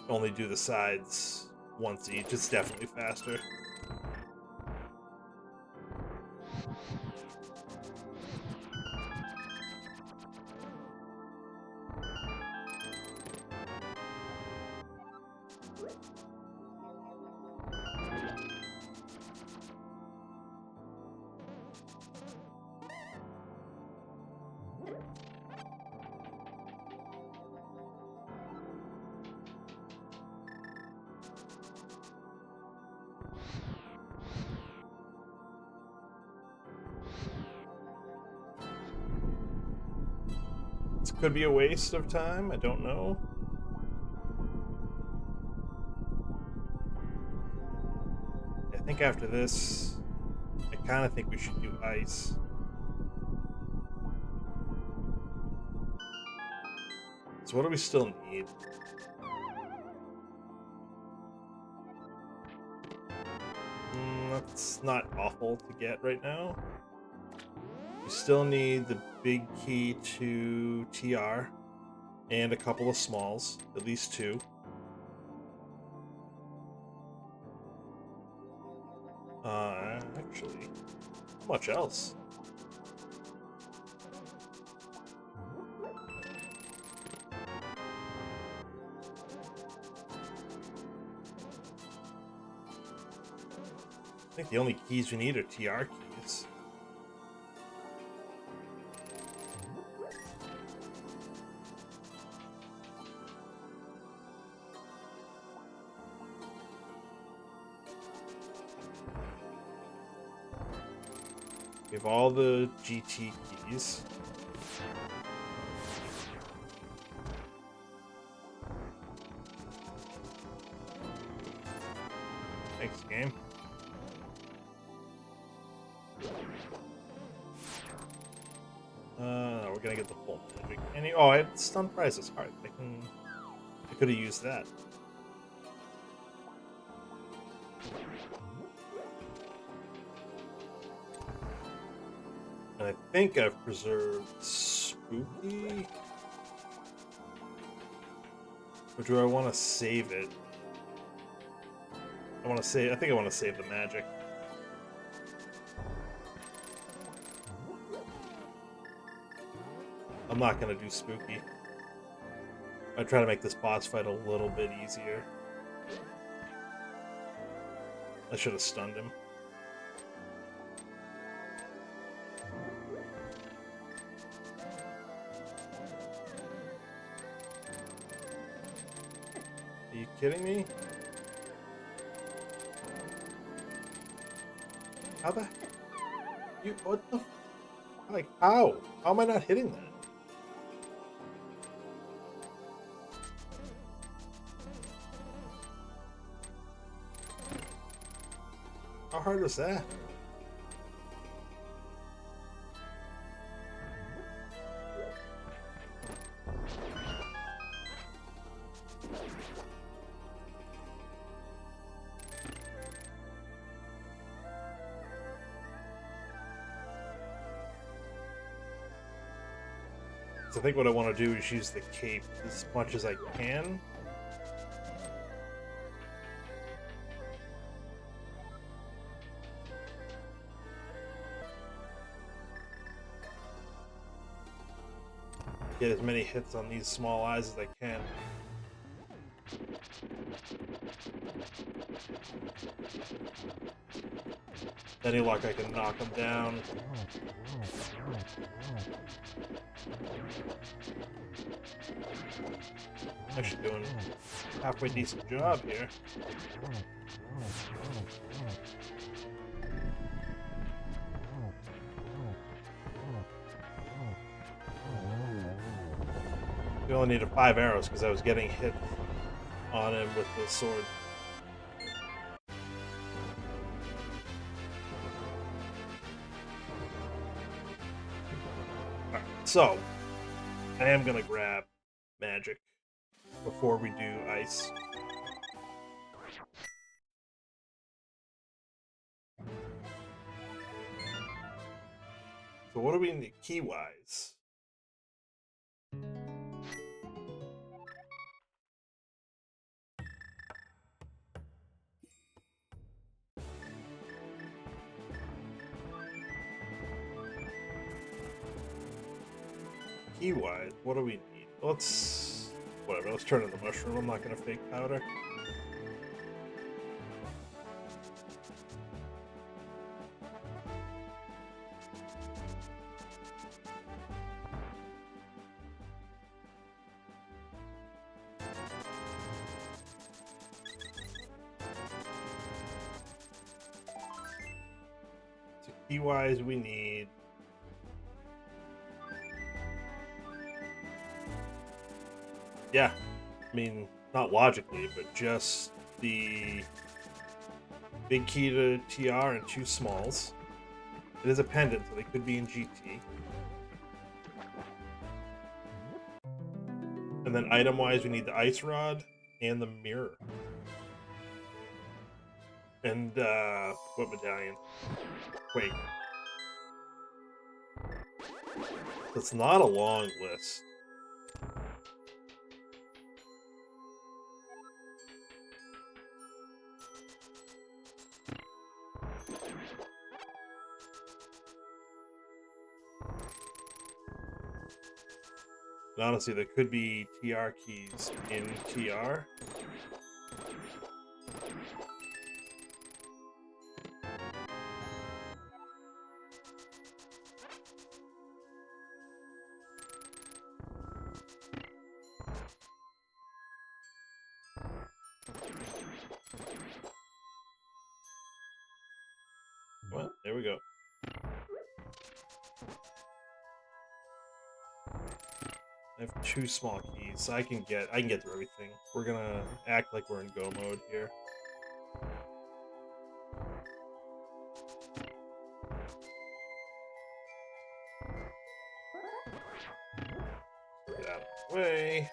only do the sides once each. It's definitely faster. This could be a waste of time. I don't know. I think after this, I kind of think we should do ice. So what do we still need? That's not awful to get right now. We still need the big key to TR and a couple of smalls, at least 2. Actually, how much else? I think the only keys we need are TR keys. We have all the GT keys. Thanks, game. We're gonna get the full magic. Oh, I had stun prizes. Alright, I could have used that. And I think I've preserved Spooky. Or do I want to save it? I think I want to save the magic. I'm not gonna do Spooky. I try to make this boss fight a little bit easier. I should have stunned him. Are you kidding me? How the... what the... Like, how? How am I not hitting that? How hard was that? So I think what I want to do is use the cape as much as I can. Get as many hits on these small eyes as I can. Any luck, I can knock him down. Actually doing a halfway decent job here. We only needed 5 arrows because I was getting hit on him with the sword. Alright, so I am gonna grab magic before we do ice. So what do we need key-wise? Key-wise, what do we need? Whatever, let's turn in the mushroom. I'm not gonna fake powder. So key-wise, we need... Yeah, I mean, not logically, but just the big key to TR and 2 smalls. It is a pendant, so they could be in GT. And then item-wise, we need the ice rod and the mirror. And, what medallion? Wait. It's not a long list. And honestly, there could be TR keys in TR. Well, there we go. I have 2 small keys, so I can get through everything. We're gonna act like we're in go mode here. Get out of the way.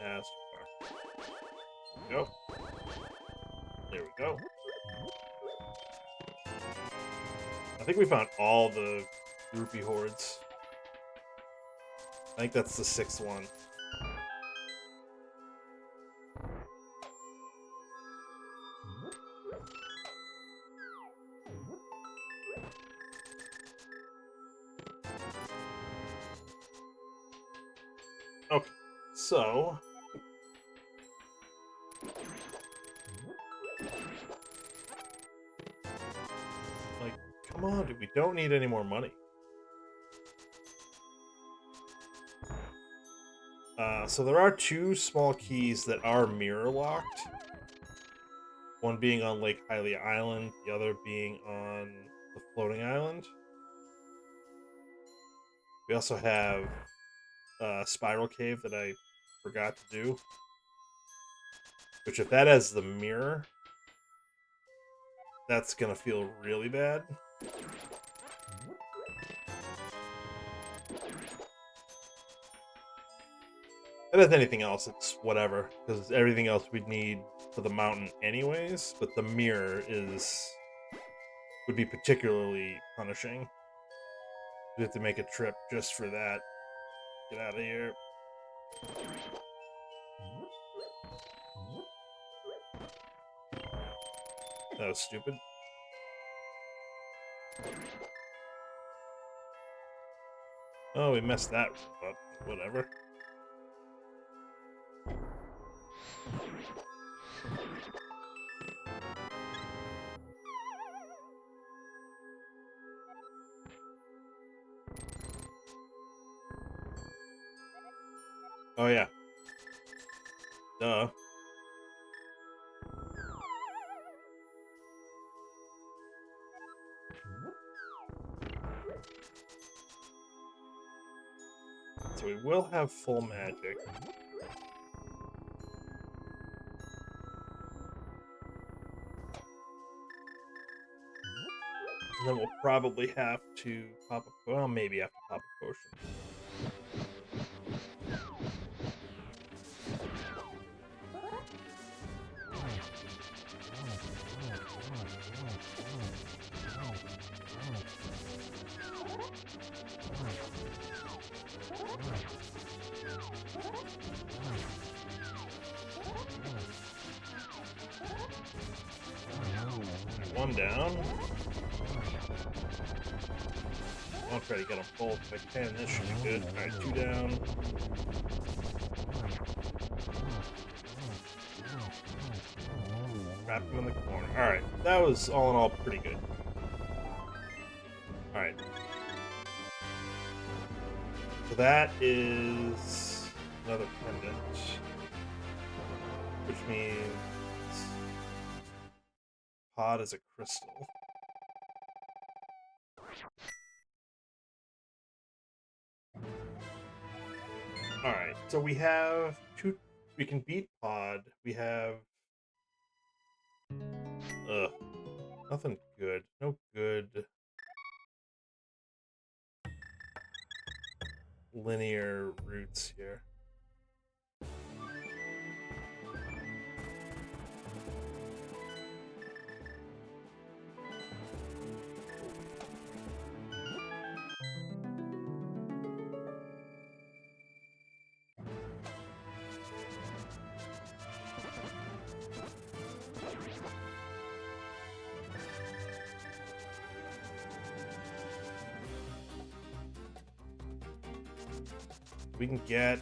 That's too far. There we go. There we go. I think we found all the rupee hordes. I think that's the 6th one. Okay, so... Like, come on, dude, we don't need any more money. So there are 2 small keys that are mirror locked. One being on Lake Hylia Island, the other being on the floating island. We also have Spiral Cave that I forgot to do. Which, if that has the mirror, that's gonna feel really bad. If it has anything else, it's whatever, because everything else we'd need for the mountain anyways, but the mirror would be particularly punishing. We have to make a trip just for that. Get out of here. That was stupid. Oh, we messed that up. Whatever. Oh yeah. Duh. So we will have full magic. And then we'll probably have to pop a... Well, maybe have to pop a potion. One down. I'll try to get them both if I can. This should be good. Alright, two down. Wrap him in the corner. Alright, that was all in all pretty good. Alright. So that is another pendant. Which means pod is a crystal. Alright, so we have two. We can beat pod. We have. Ugh. Nothing good. No good linear routes here. We can get...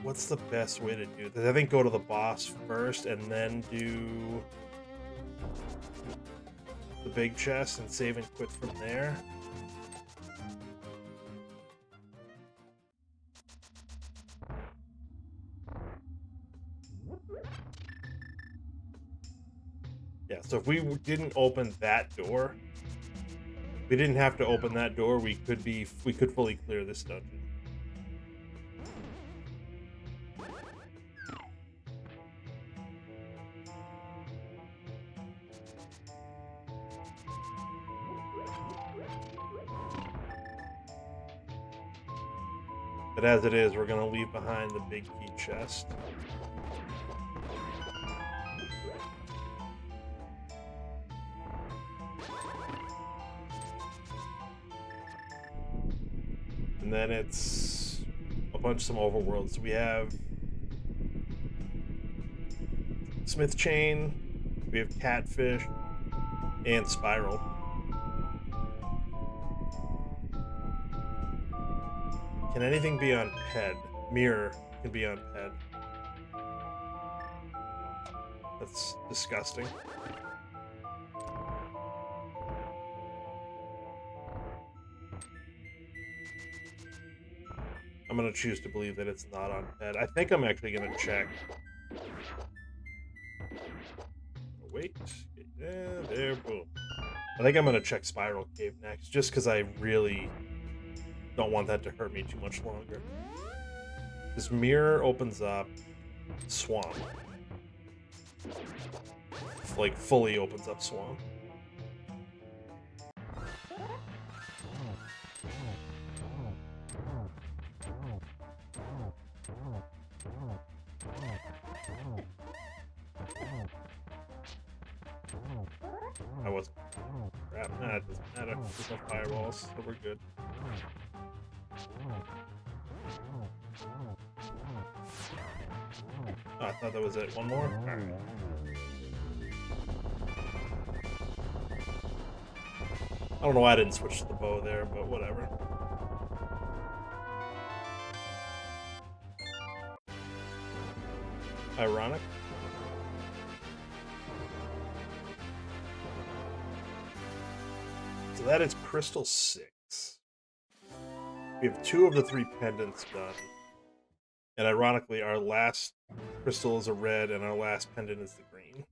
What's the best way to do this? I think go to the boss first and then do the big chest and save and quit from there. Yeah, so if we didn't open that door, we didn't have to open that door, we could fully clear this dungeon. But as it is, we're gonna leave behind the big key chest. And then it's a bunch of some overworld. So we have Smith Chain, we have Catfish, and Spiral. Can anything be on Ped? Mirror can be on Ped. That's disgusting. I'm gonna choose to believe that it's not on Ped. I think I'm actually gonna check. Oh, wait. Yeah, there, boom. I think I'm gonna check Spiral Cave next, just because I really don't want that to hurt me too much longer. This mirror opens up Swamp. Like, fully opens up Swamp. I wasn't. Crap, nah, it doesn't matter. There's no fireballs, so we're good. Oh, I thought that was it. One more? Alright. I don't know why I didn't switch to the bow there, but whatever. Ironic. So that is crystal 6. We have 2 of the 3 pendants done. And ironically, our last crystal is a red and our last pendant is the green.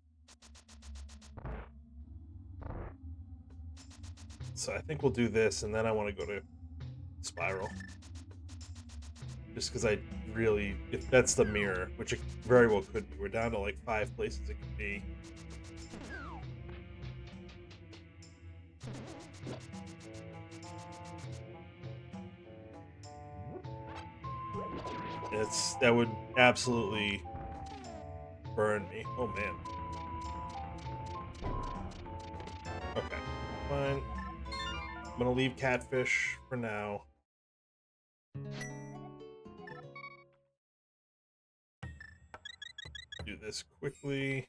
So I think we'll do this, and then I want to go to Spiral. Just because I really... If that's the mirror, which it very well could be. We're down to like 5 places it could be. That would absolutely burn me. Oh, man. Okay, fine. I'm gonna leave Catfish for now. Do this quickly.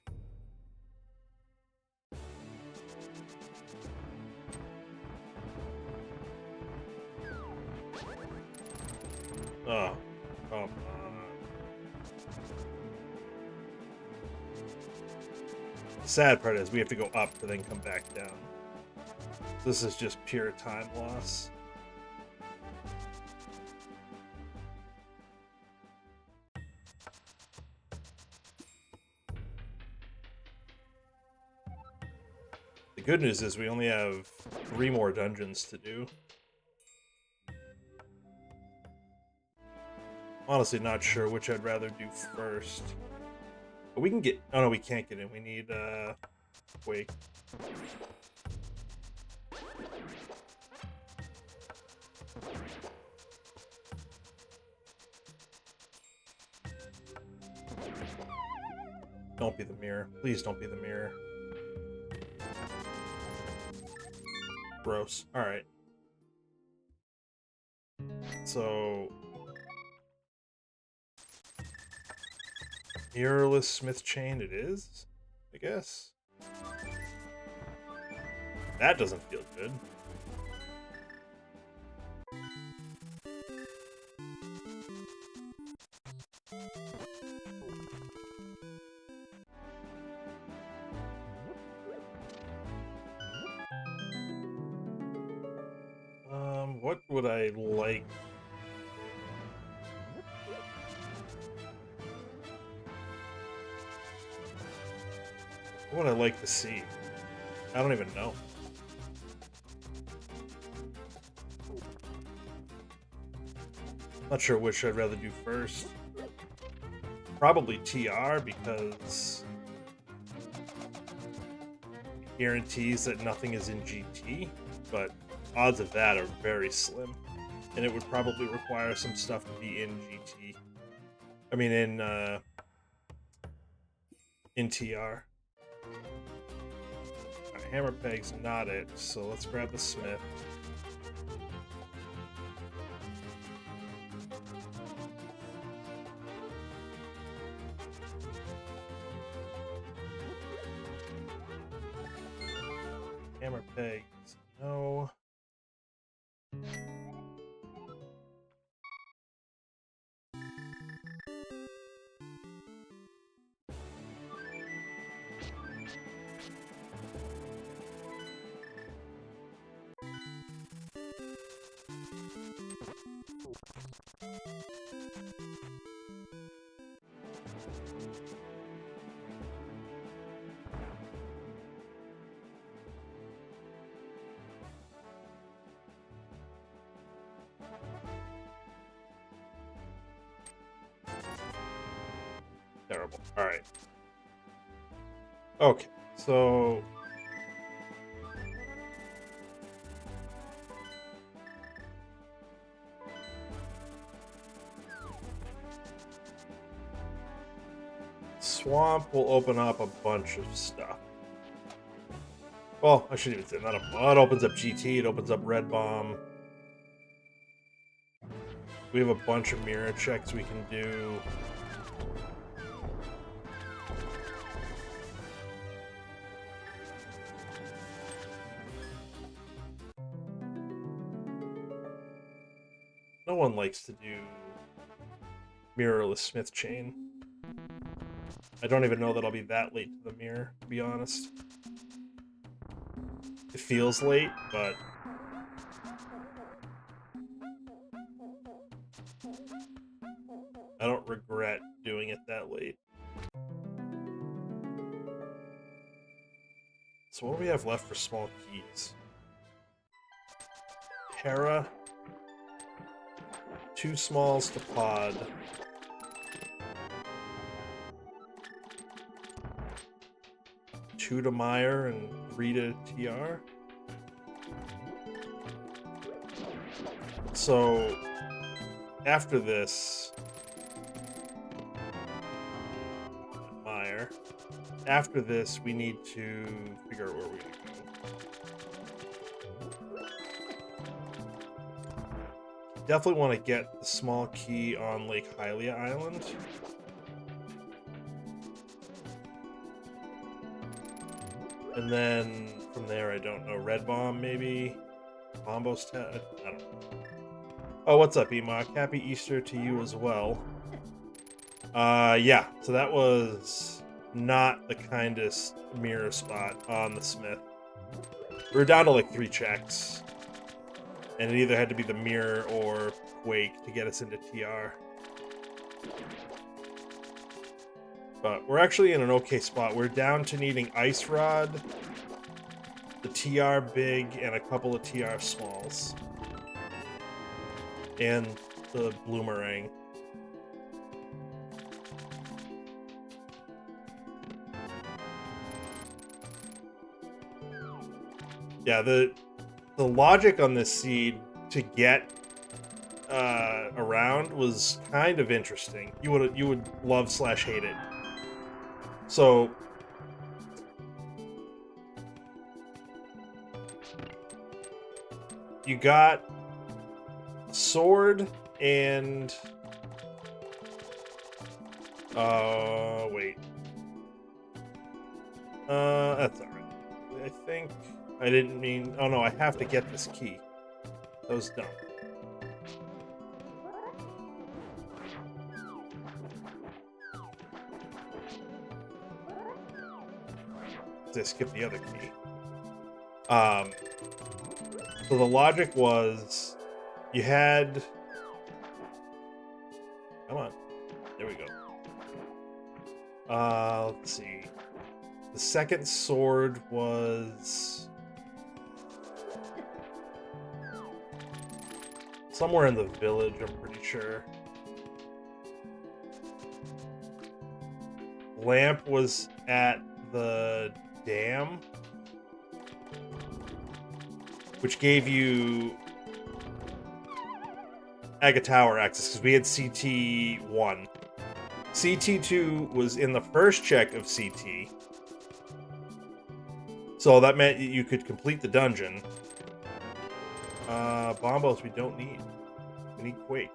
Oh, come on. The sad part is we have to go up to then come back down. This is just pure time loss. The good news is we only have 3 more dungeons to do. Honestly, not sure which I'd rather do first. But we can get... Oh no, we can't get in. We need, Wake. Don't be the mirror. Please don't be the mirror. Gross. Alright. So... Mirrorless Smith Chain it is, I guess. That doesn't feel good. What would I like? What would I like to see? I don't even know. Not sure which I'd rather do first. Probably TR because it guarantees that nothing is in GT, but odds of that are very slim. And it would probably require some stuff to be in GT. I mean, in TR. Alright, Hammer Peg's not it, so let's grab the Smith. Hammer Pegs, no. Terrible. Alright. Okay, so... Swamp will open up a bunch of stuff. Well, I shouldn't even say that. It opens up GT, it opens up Red Bomb. We have a bunch of mirror checks we can do. No one likes to do mirrorless Smith Chain. I don't even know that I'll be that late to the mirror, to be honest. It feels late, but don't regret doing it that late. So what do we have left for small keys? Hera. 2 smalls to pod. Two to Meyer and 3 to TR. So after this, Meyer. After this, we need to figure out where we're gonna go. Definitely want to get the small key on Lake Hylia Island. And then from there, I don't know. Red Bomb, maybe? Bombo's I don't know. Oh, what's up, Emok? Happy Easter to you as well. Yeah, so that was not the kindest mirror spot on the Smith. We were down to like 3 checks. And it either had to be the mirror or Quake to get us into TR. But we're actually in an okay spot. We're down to needing Ice Rod, the TR Big, and a couple of TR Smalls. And the Bloomerang. Yeah, the logic on this seed to get around was kind of interesting. You would love / hate it. So you got sword and wait. That's all right. I think I didn't mean. Oh no, I have to get this key. That was dumb. I skipped the other key. So the logic was you had. Come on. There we go. Let's see. The second sword was somewhere in the village, I'm pretty sure. Lamp was at the dam, which gave you Aga Tower access, because we had CT1. CT2 was in the first check of CT. So that meant you could complete the dungeon. Bombos we don't need. We need Quake.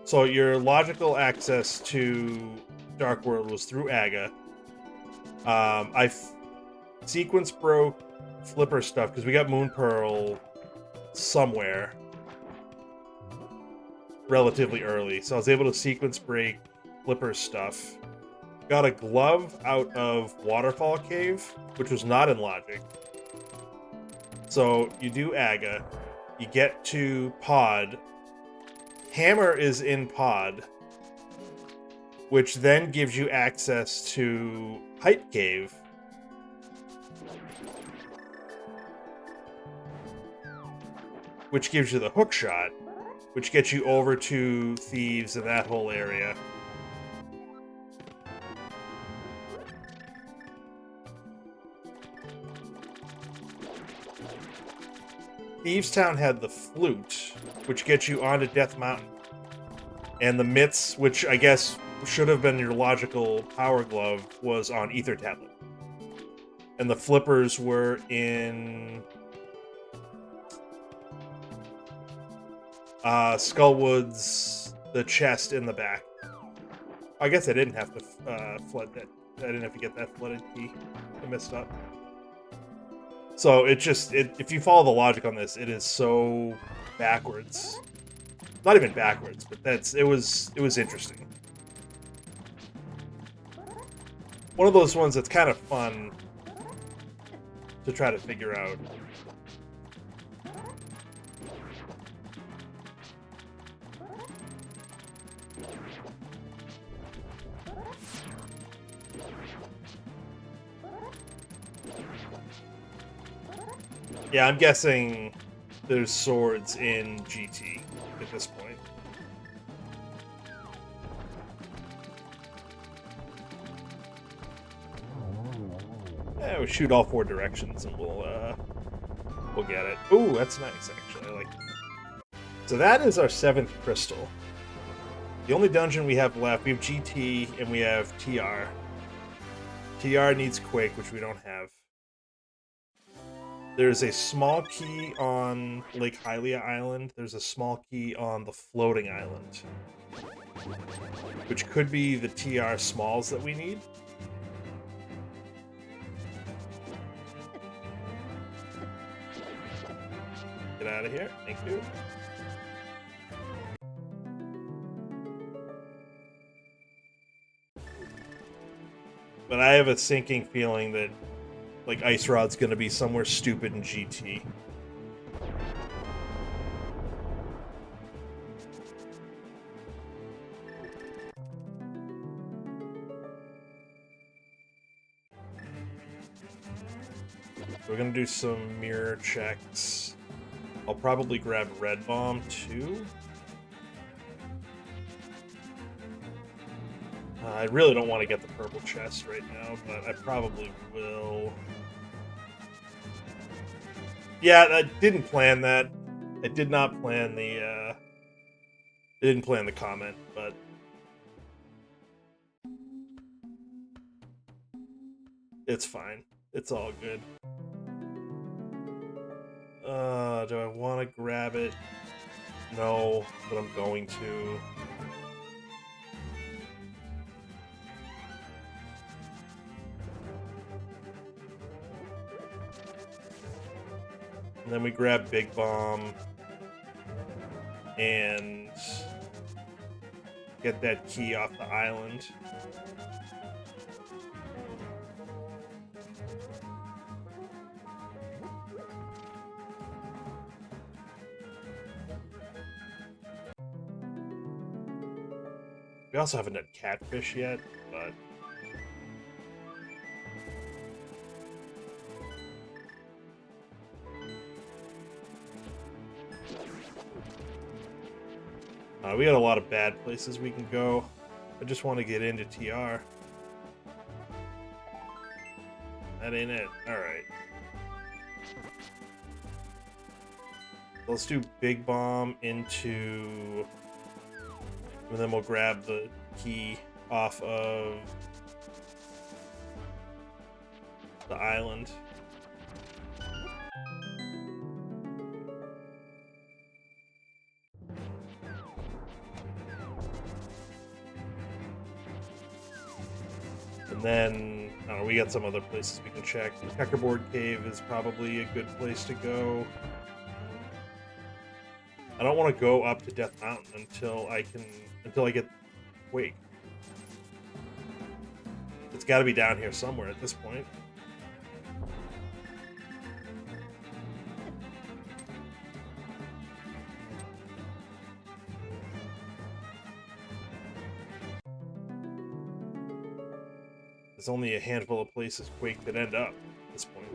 So your access to Dark World was through Aga. Sequence broke Flipper stuff because we got Moon Pearl somewhere relatively early. So I was able to sequence break Flipper stuff. Got a glove out of Waterfall Cave, which was not in Logic. So you do Aga, you get to Pod. Hammer is in Pod, which then gives you access to Hype Cave. Which gives you the hook shot, which gets you over to Thieves in that whole area. Thieves Town had the flute, which gets you onto Death Mountain. And the mitts, which I guess should have been your logical power glove, was on Ether Tablet. And the flippers were in Skullwood's, the chest in the back. I guess I didn't have to flood that. I didn't have to get that flooded key. I messed up. So if you follow the logic on this, it is so backwards. Not even backwards, but it was interesting. One of those ones that's kind of fun to try to figure out. Yeah, I'm guessing there's swords in GT at this point. Yeah, we shoot all 4 directions and we'll get it. Ooh, that's nice, actually. I like that. So that is our 7th crystal. The only dungeon we have left, we have GT and we have TR. TR needs Quake, which we don't have. There's a small key on Lake Hylia Island. There's a small key on the floating island, which could be the TR smalls that we need. Get out of here. Thank you. But I have a sinking feeling that, like, Ice Rod's gonna be somewhere stupid in GT. We're gonna do some mirror checks. I'll probably grab Red Bomb too. I really don't want to get the purple chest right now, but I probably will. Yeah, I didn't plan that. I did not plan the, I didn't plan the comment, but... it's fine. It's all good. Do I want to grab it? No, but I'm going to. And then we grab Big Bomb and get that key off the island. We also haven't done catfish yet, but... we got a lot of bad places we can go. I just want to get into TR. That ain't it. Alright. Let's do Big Bomb into... and then we'll grab the key off of the island. And then, I don't know, we got some other places we can check. Checkerboard Cave is probably a good place to go. I don't want to go up to Death Mountain until I get Quake. It's got to be down here somewhere at this point. There's only a handful of places Quake could end up at this point.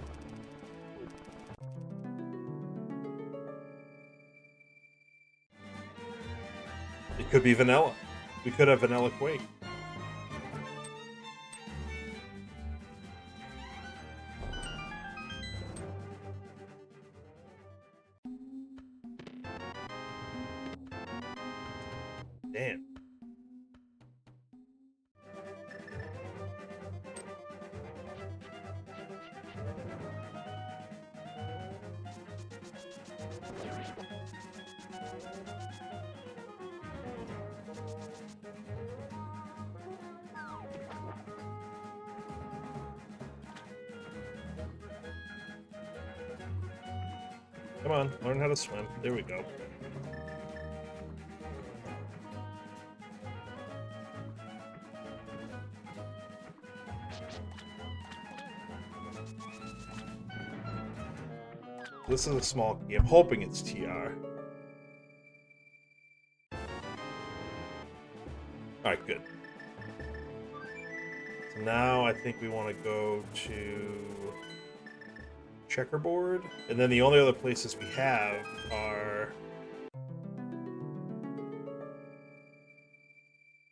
It could be vanilla. We could have vanilla Quake. Damn. Come on, learn how to swim. There we go. This is a small key. I'm hoping it's TR. Alright, good. Now I think we want to go to Checkerboard, and then the only other places we have are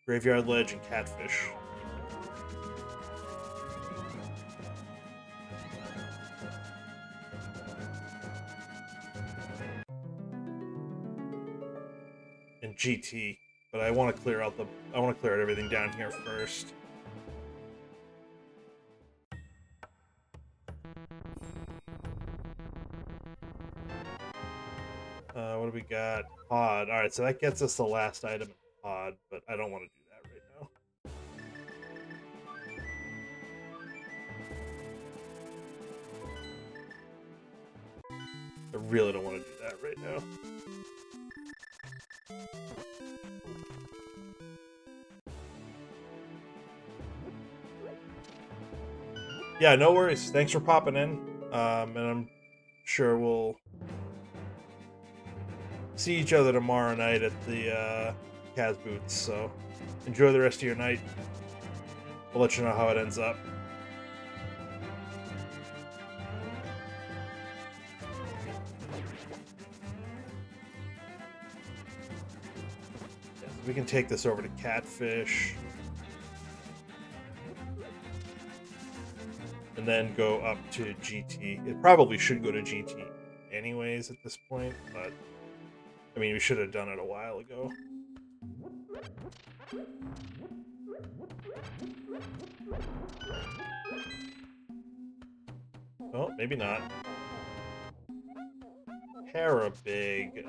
Graveyard Ledge and Catfish. And GT, but I want to clear out everything down here first. What do we got? Pod. All right, so that gets us the last item in Pod, but I don't want to do that right now. I really don't want to do that right now. Yeah, no worries. Thanks for popping in. And I'm sure we'll see each other tomorrow night at the Kaz booths. So enjoy the rest of your night. I'll let you know how it ends up. Yeah, so we can take this over to Catfish. And then go up to GT. It probably should go to GT anyways at this point, but I mean, we should have done it a while ago. Oh, maybe not. Parabig.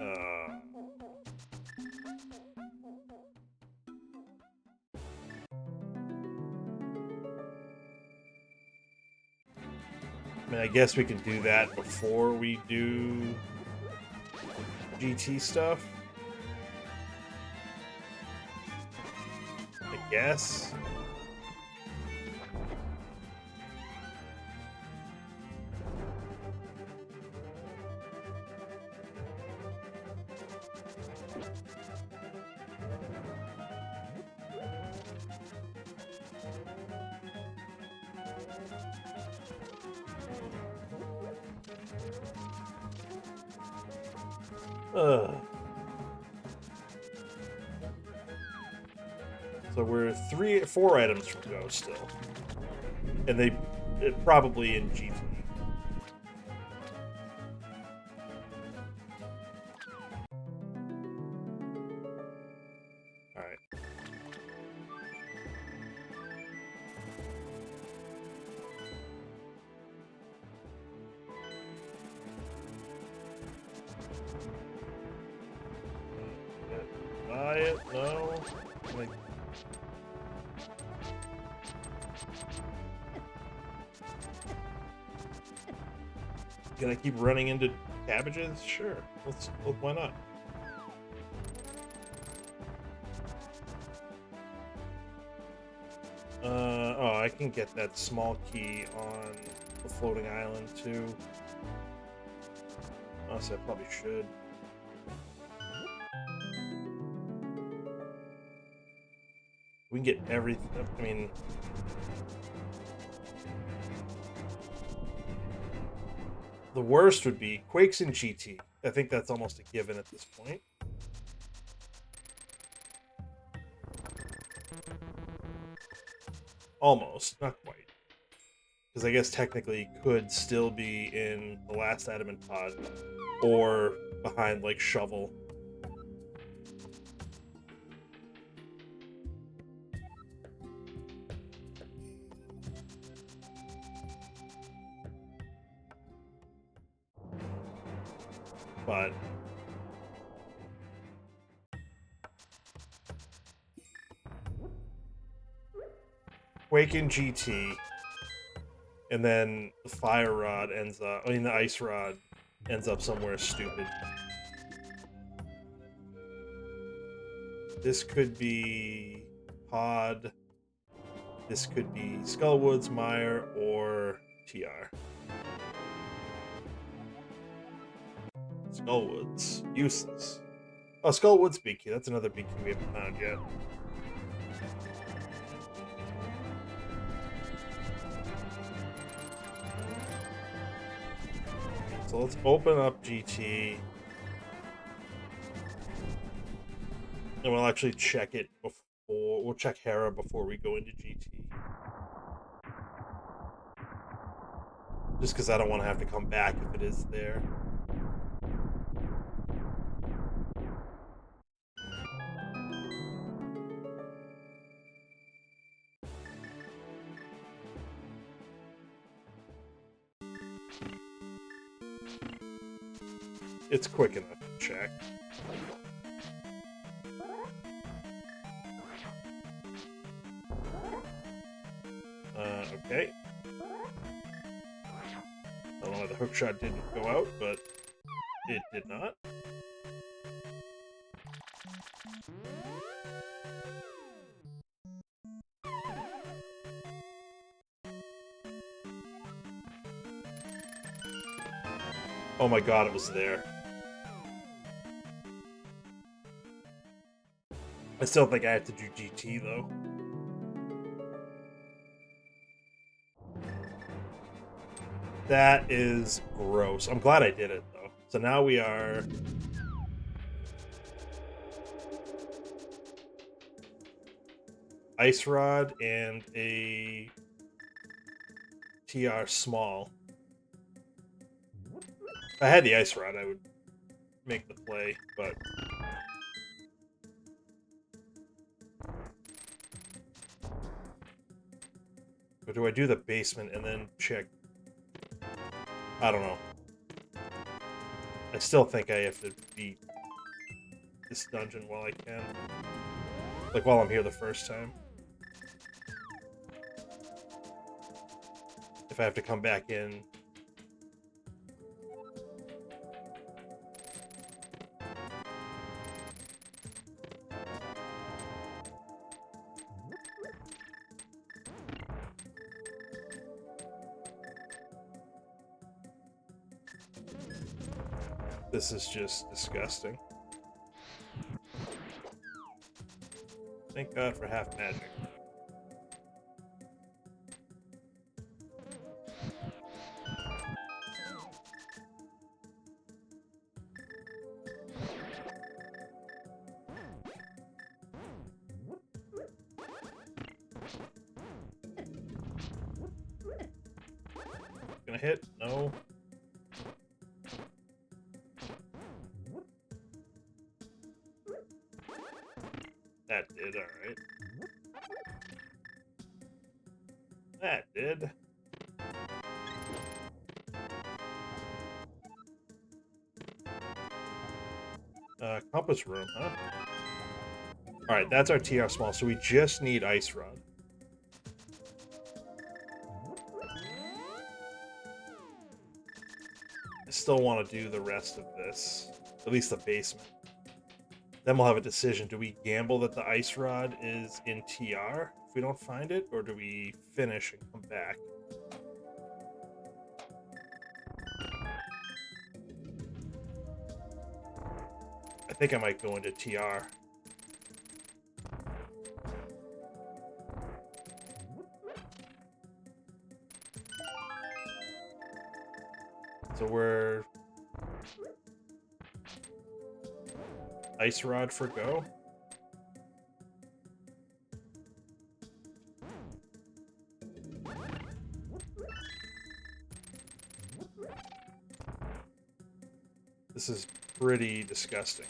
I mean, I guess we can do that before we do GT stuff. I guess. So we're 4 items from go still, and it probably in GT. All right. Buy it? No. Like, can I keep running into cabbages? Sure. Why not? Oh, I can get that small key on the floating island too. Honestly, I probably should. We can get everything. I mean, the worst would be Quakes and GT. I think that's almost a given at this point. Almost, not quite. Because I guess technically could still be in the last item in Pod, or behind like Shovel. But Quake in GT, and then the Fire Rod ends up, I mean the Ice Rod ends up somewhere stupid. This could be Pod, this could be Skullwoods, Mire, or TR. Skullwoods, useless. Oh, Skullwoods BQ, that's another BQ we haven't found yet. So let's open up GT. And we'll actually check it before... We'll check Hera before we go into GT. Just because I don't want to have to come back if it is there. It's quick enough to check. Okay. I don't know why the hook shot didn't go out, but it did not. Oh my god, it was there. I still think I have to do GT, though. That is gross. I'm glad I did it, though. So now we are... Ice Rod and a TR small. If I had the Ice Rod, I would make the play, but... Or do I do the basement and then check? I don't know. I still think I have to beat this dungeon while I can. Like, while I'm here the first time. If I have to come back in. This is just disgusting. Thank God for half magic. Gonna hit? No. That did, alright. That did. Compass room, huh? Alright, that's our TR small, so we just need Ice Rod. I still want to do the rest of this. At least the basement. Then we'll have a decision. Do we gamble that the Ice Rod is in TR if we don't find it? Or do we finish and come back? I think I might go into TR. So we're... Ice Rod for go. This is pretty disgusting.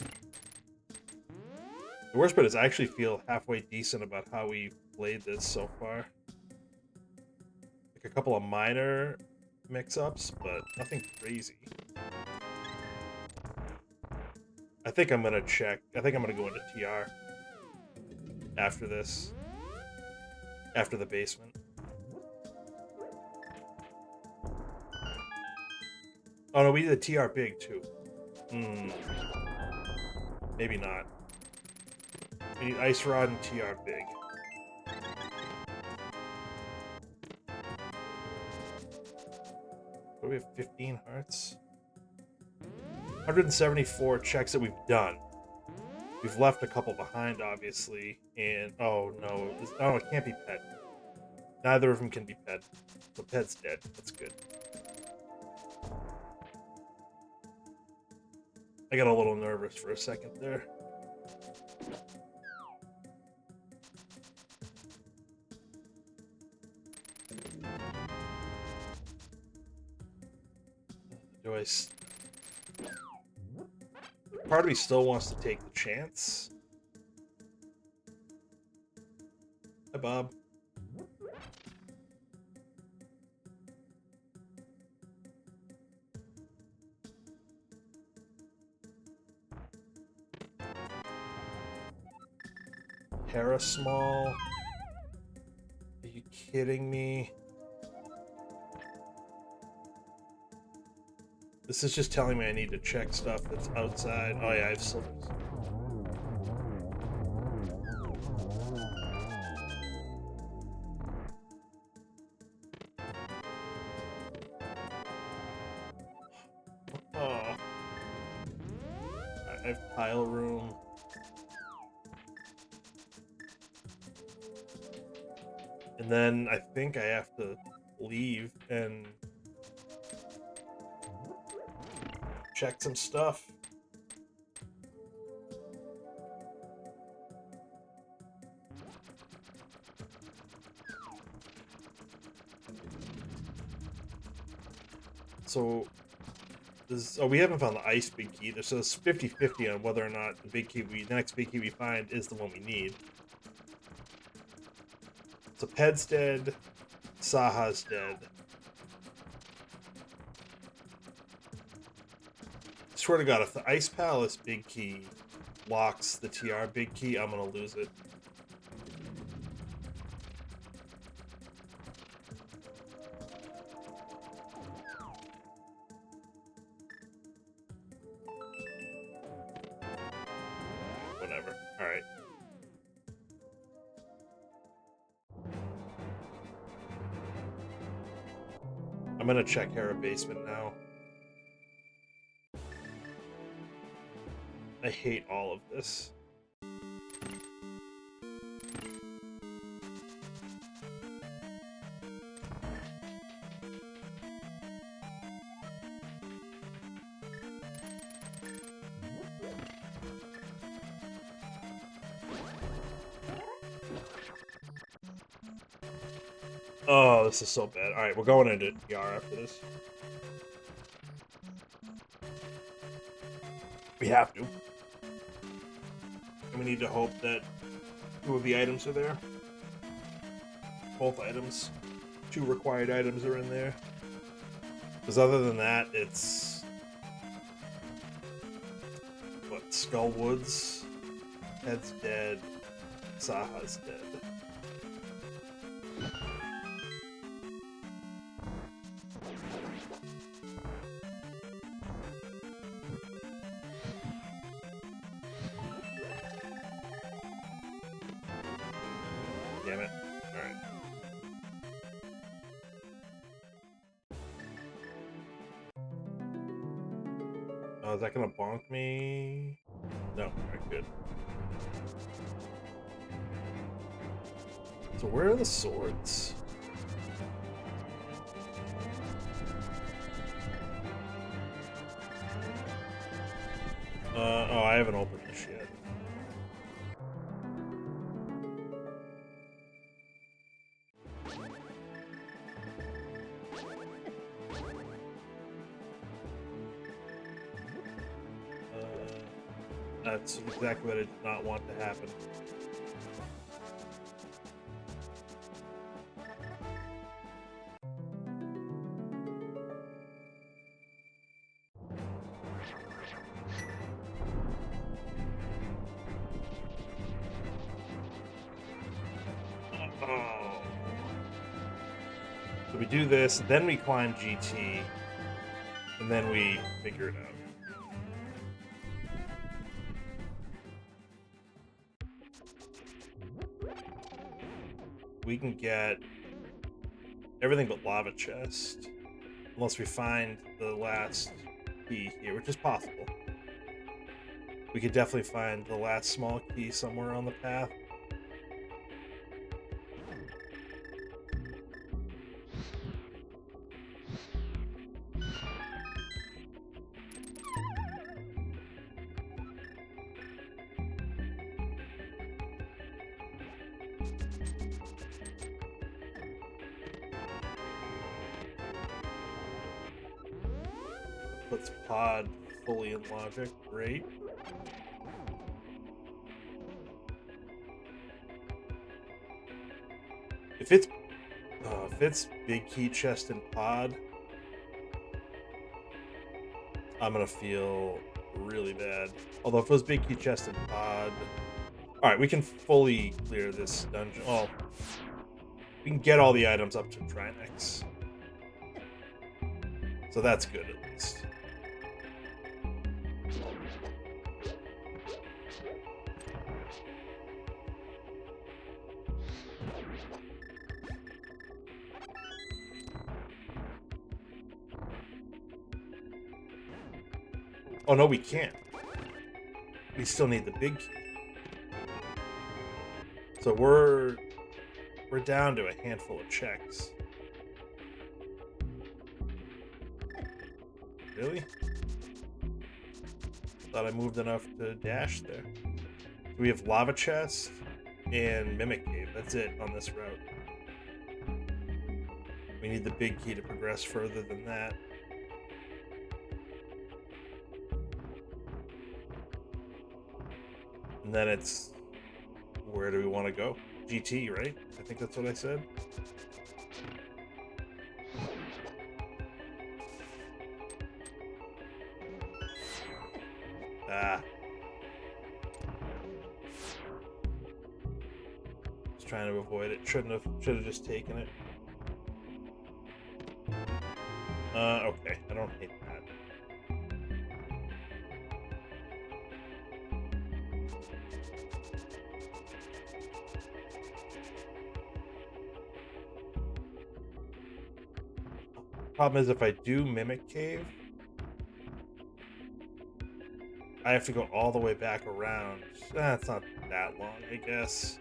The worst part is I actually feel halfway decent about how we played this so far. Like a couple of minor mix-ups, but nothing crazy. I think I'm gonna check. I think I'm gonna go into TR after this. After the basement. Oh no, we did the TR big too. Maybe not. We need Ice Rod and TR big. What do we have? 15 hearts? 174 checks that we've done. We've left a couple behind, obviously, and oh no, it can't be Pet. Neither of them can be Pet. So Pet's dead. That's good. I got a little nervous for a second there. Do I... Part of me still wants to take the chance. Hi, Bob. Parasmall? Are you kidding me? This is just telling me I need to check stuff that's outside. Oh yeah, I have silvers. Oh. I have tile room. And then I think I have to leave and check some stuff. So, we haven't found the ice big key. So it's 50-50 on whether or not the next big key we find is the one we need. So Ped's dead, Saha's dead. Swear to God, if the Ice Palace big key locks the TR big key, I'm gonna lose it. Whatever. Alright. I'm gonna check Hera basement now. I hate all of this. Oh, this is so bad. Alright, we're going into TR after this. We have to. And we need to hope that 2 of the items are there. Both items. 2 required items are in there. Because other than that, it's... what? Skull Woods? Head's dead. Saha's dead. Damn it. Alright. Oh, is that gonna bonk me? No, alright, good. So where are the swords? Oh, I haven't opened this yet. That's exactly what I did not want to happen. Oh. So we do this, then we climb GT, and then we figure it out. We can get everything but lava chest, unless we find the last key here, which is possible. We could definitely find the last small key somewhere on the path. puts pod fully in logic. Great. If it's big key chest and pod, I'm gonna feel really bad. Although if it was big key chest and pod, all right, we can fully clear this dungeon. Oh, we can get all the items up to Trinex, so that's good at least. Oh no, we can't. We still need the big key. So we're down to a handful of checks. Really? Thought I moved enough to dash there. So we have lava chest and mimic cave. That's it on this route. We need the big key to progress further than that. And then it's, where do we want to go? GT, right? I think that's what I said. Ah. Just trying to avoid it. Should have just taken it. Okay. I don't hate that. Problem is, if I do Mimic Cave, I have to go all the way back around. It's not that long, I guess.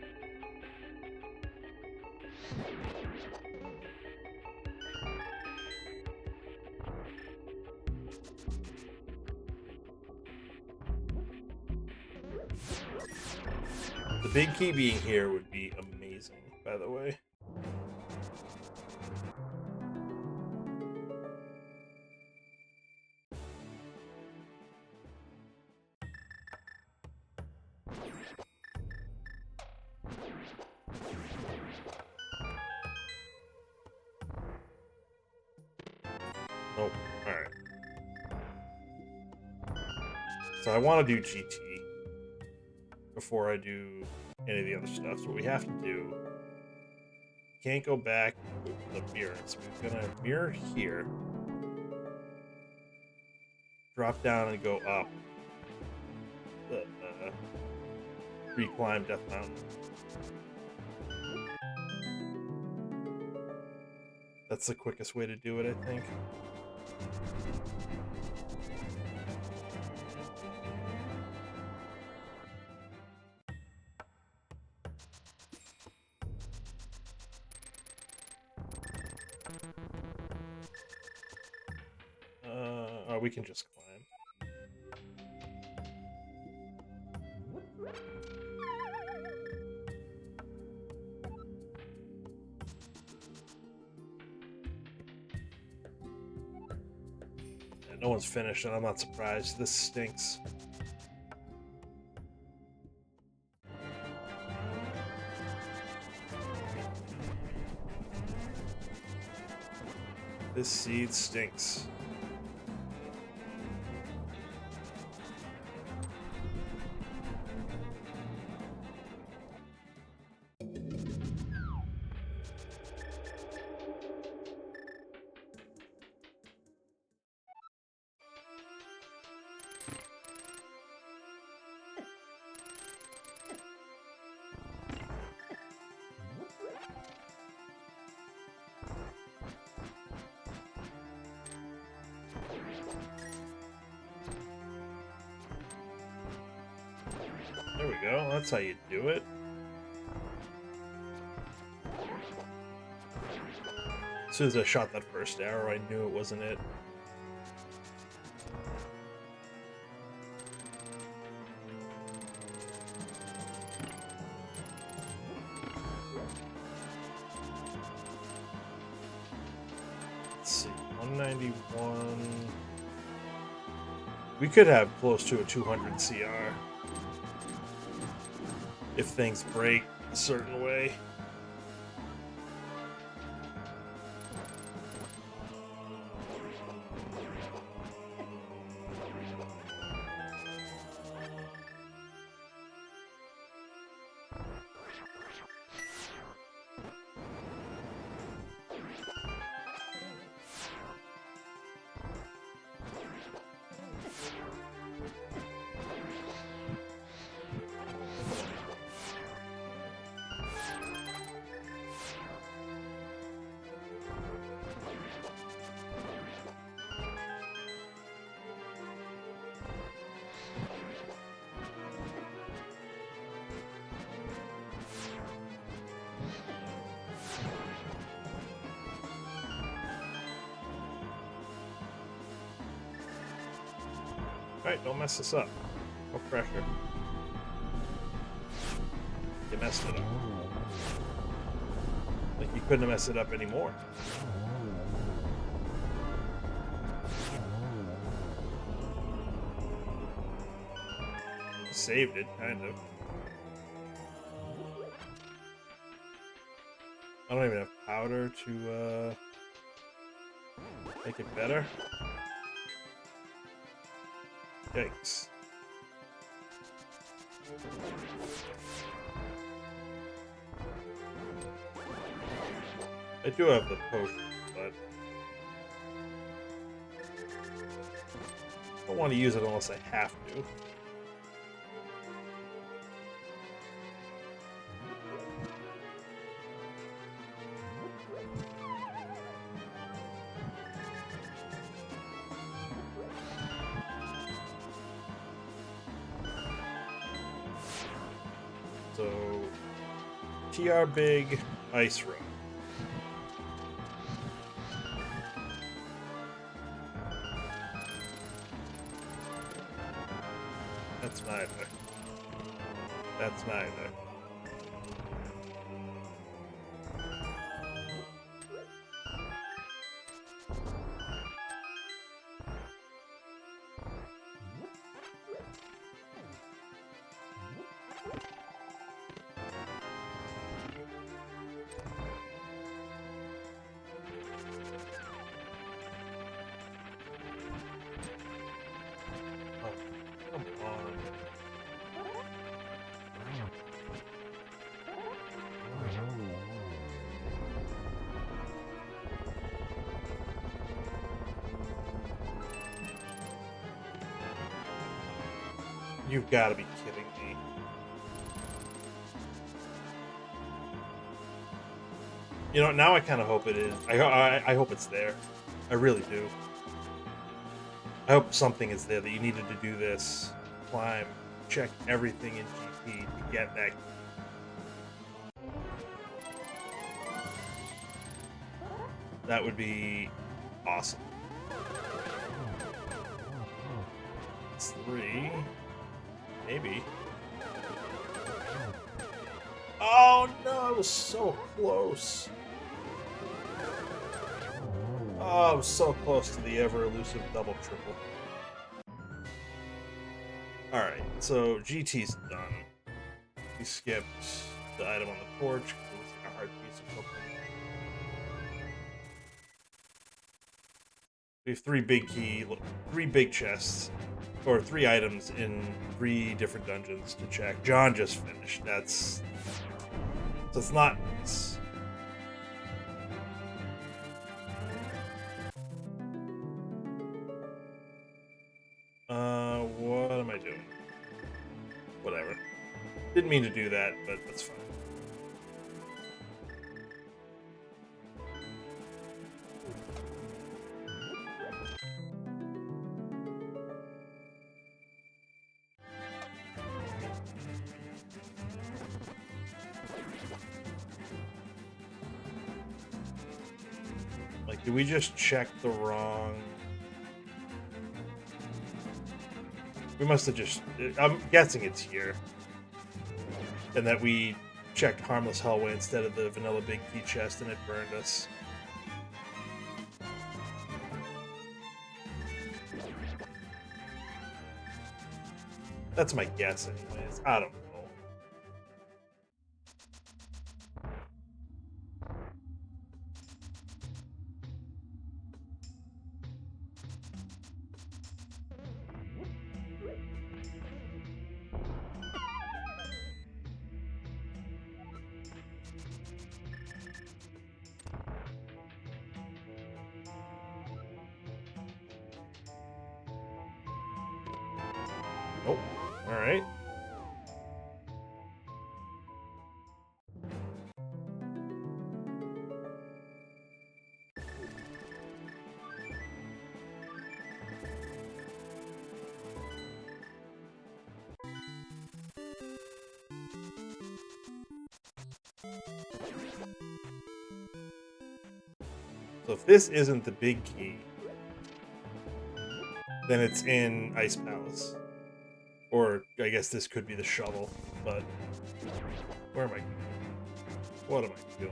The big key being here would be amazing, by the way. Oh, alright. So I want to do GT before I do any of the other stuff. So what we have to do, can't go back with the mirror. So we're gonna mirror here, drop down and go up the reclimb Death Mountain. That's the quickest way to do it, I think. Oh, we can just climb. Yeah, no one's finished, and I'm not surprised. This stinks. This seed stinks. There we go. That's how you do it. As soon as I shot that first arrow, I knew it wasn't it. Let's see. 191. We could have close to a 200 CR if things break a certain way. Alright, don't mess this up. No pressure. You messed it up. Like you couldn't have messed it up anymore. Saved it, kind of. I don't even have powder to make it better. Yikes. I do have the potion, but I don't want to use it unless I have to. So, TR Big Ice Road. That's neither. That's neither. Come on. You've got to be kidding me. You know, now I kind of hope it is. I hope it's there. I really do. I hope something is there that you needed to do this. Climb, check everything in GP to get that. That would be awesome. It's 3. Maybe. Oh no, it was so close. Oh, I was so close to the ever-elusive double triple. Alright, so GT's done. We skipped the item on the porch because it looks like a hard piece of cooking. We have 3 big chests, or 3 items in 3 different dungeons to check. John just finished. So it's not nice. What am I doing? Whatever. Didn't mean to do that, but that's fine. Like, did we just check the wrong... We must have just... I'm guessing it's here. And that we checked Harmless Hallway instead of the Vanilla Big Key chest and it burned us. That's my guess, anyways. I don't know. Oh, all right. So if this isn't the big key, then it's in Ice Palace. Or I guess this could be the shovel, but where am I? What am I doing?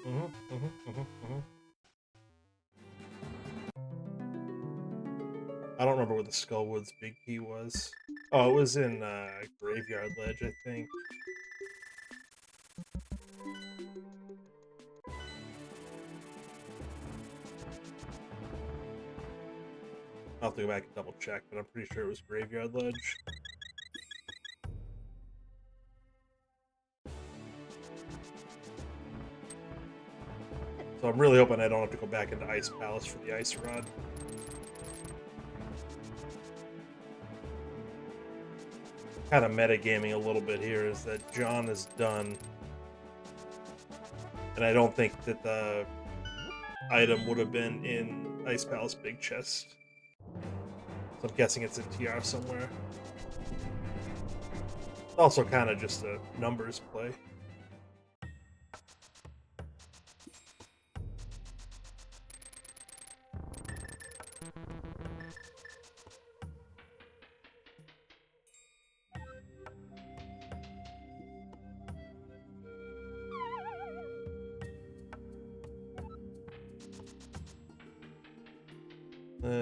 Oh, I don't remember what the Skullwoods big key was. Oh, it was in Graveyard Ledge, I think. I'll have to go back and double check, but I'm pretty sure it was Graveyard Ledge. So I'm really hoping I don't have to go back into Ice Palace for the Ice Rod. Kind of metagaming a little bit here is that John is done. And I don't think that the item would have been in Ice Palace Big Chest. So I'm guessing it's in TR somewhere. Also kind of just a numbers play.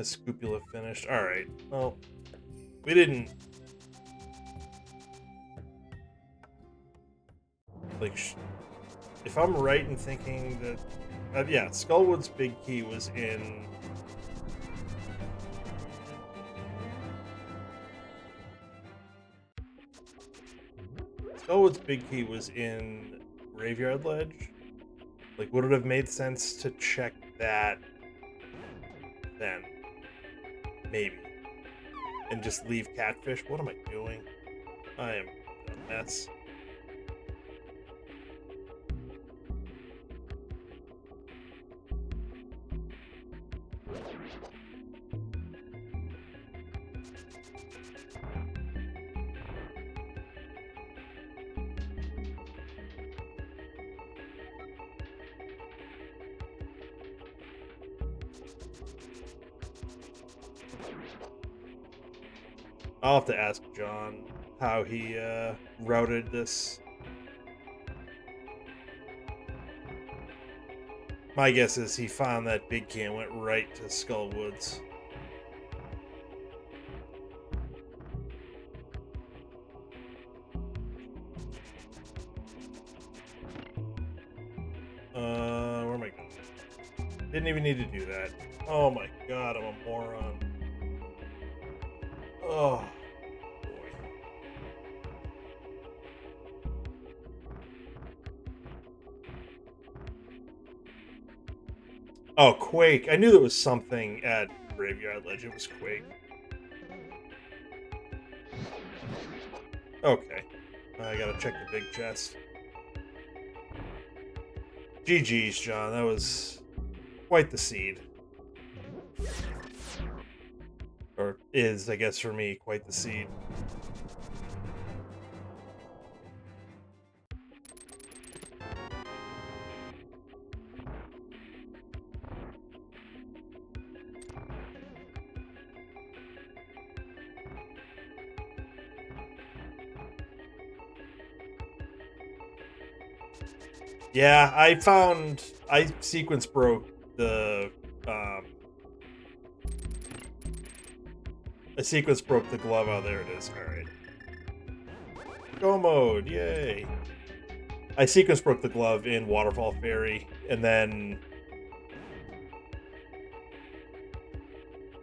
Scupula finished. Alright, well, we didn't... Like, if I'm right in thinking that... yeah, Skullwood's big key was in... Skullwood's big key was in Graveyard Ledge. Like, would it have made sense to check that then? Maybe. And just leave Catfish? What am I doing? I am a mess. I'll have to ask John how he routed this. My guess is he found that big key and went right to Skullwoods. Where am I going? Didn't even need to do that. Oh my god, I'm a moron. Oh, boy. Oh, Quake. I knew there was something at Graveyard Ledge. It was Quake. Okay. I gotta check the big chest. GG's, John. That was quite the seed. Or Or is, I guess, for me, quite the seed. Yeah, I sequence broke the I sequence broke the glove. Oh, there it is. All right. Go mode, yay! I sequence broke the glove in Waterfall Fairy, and then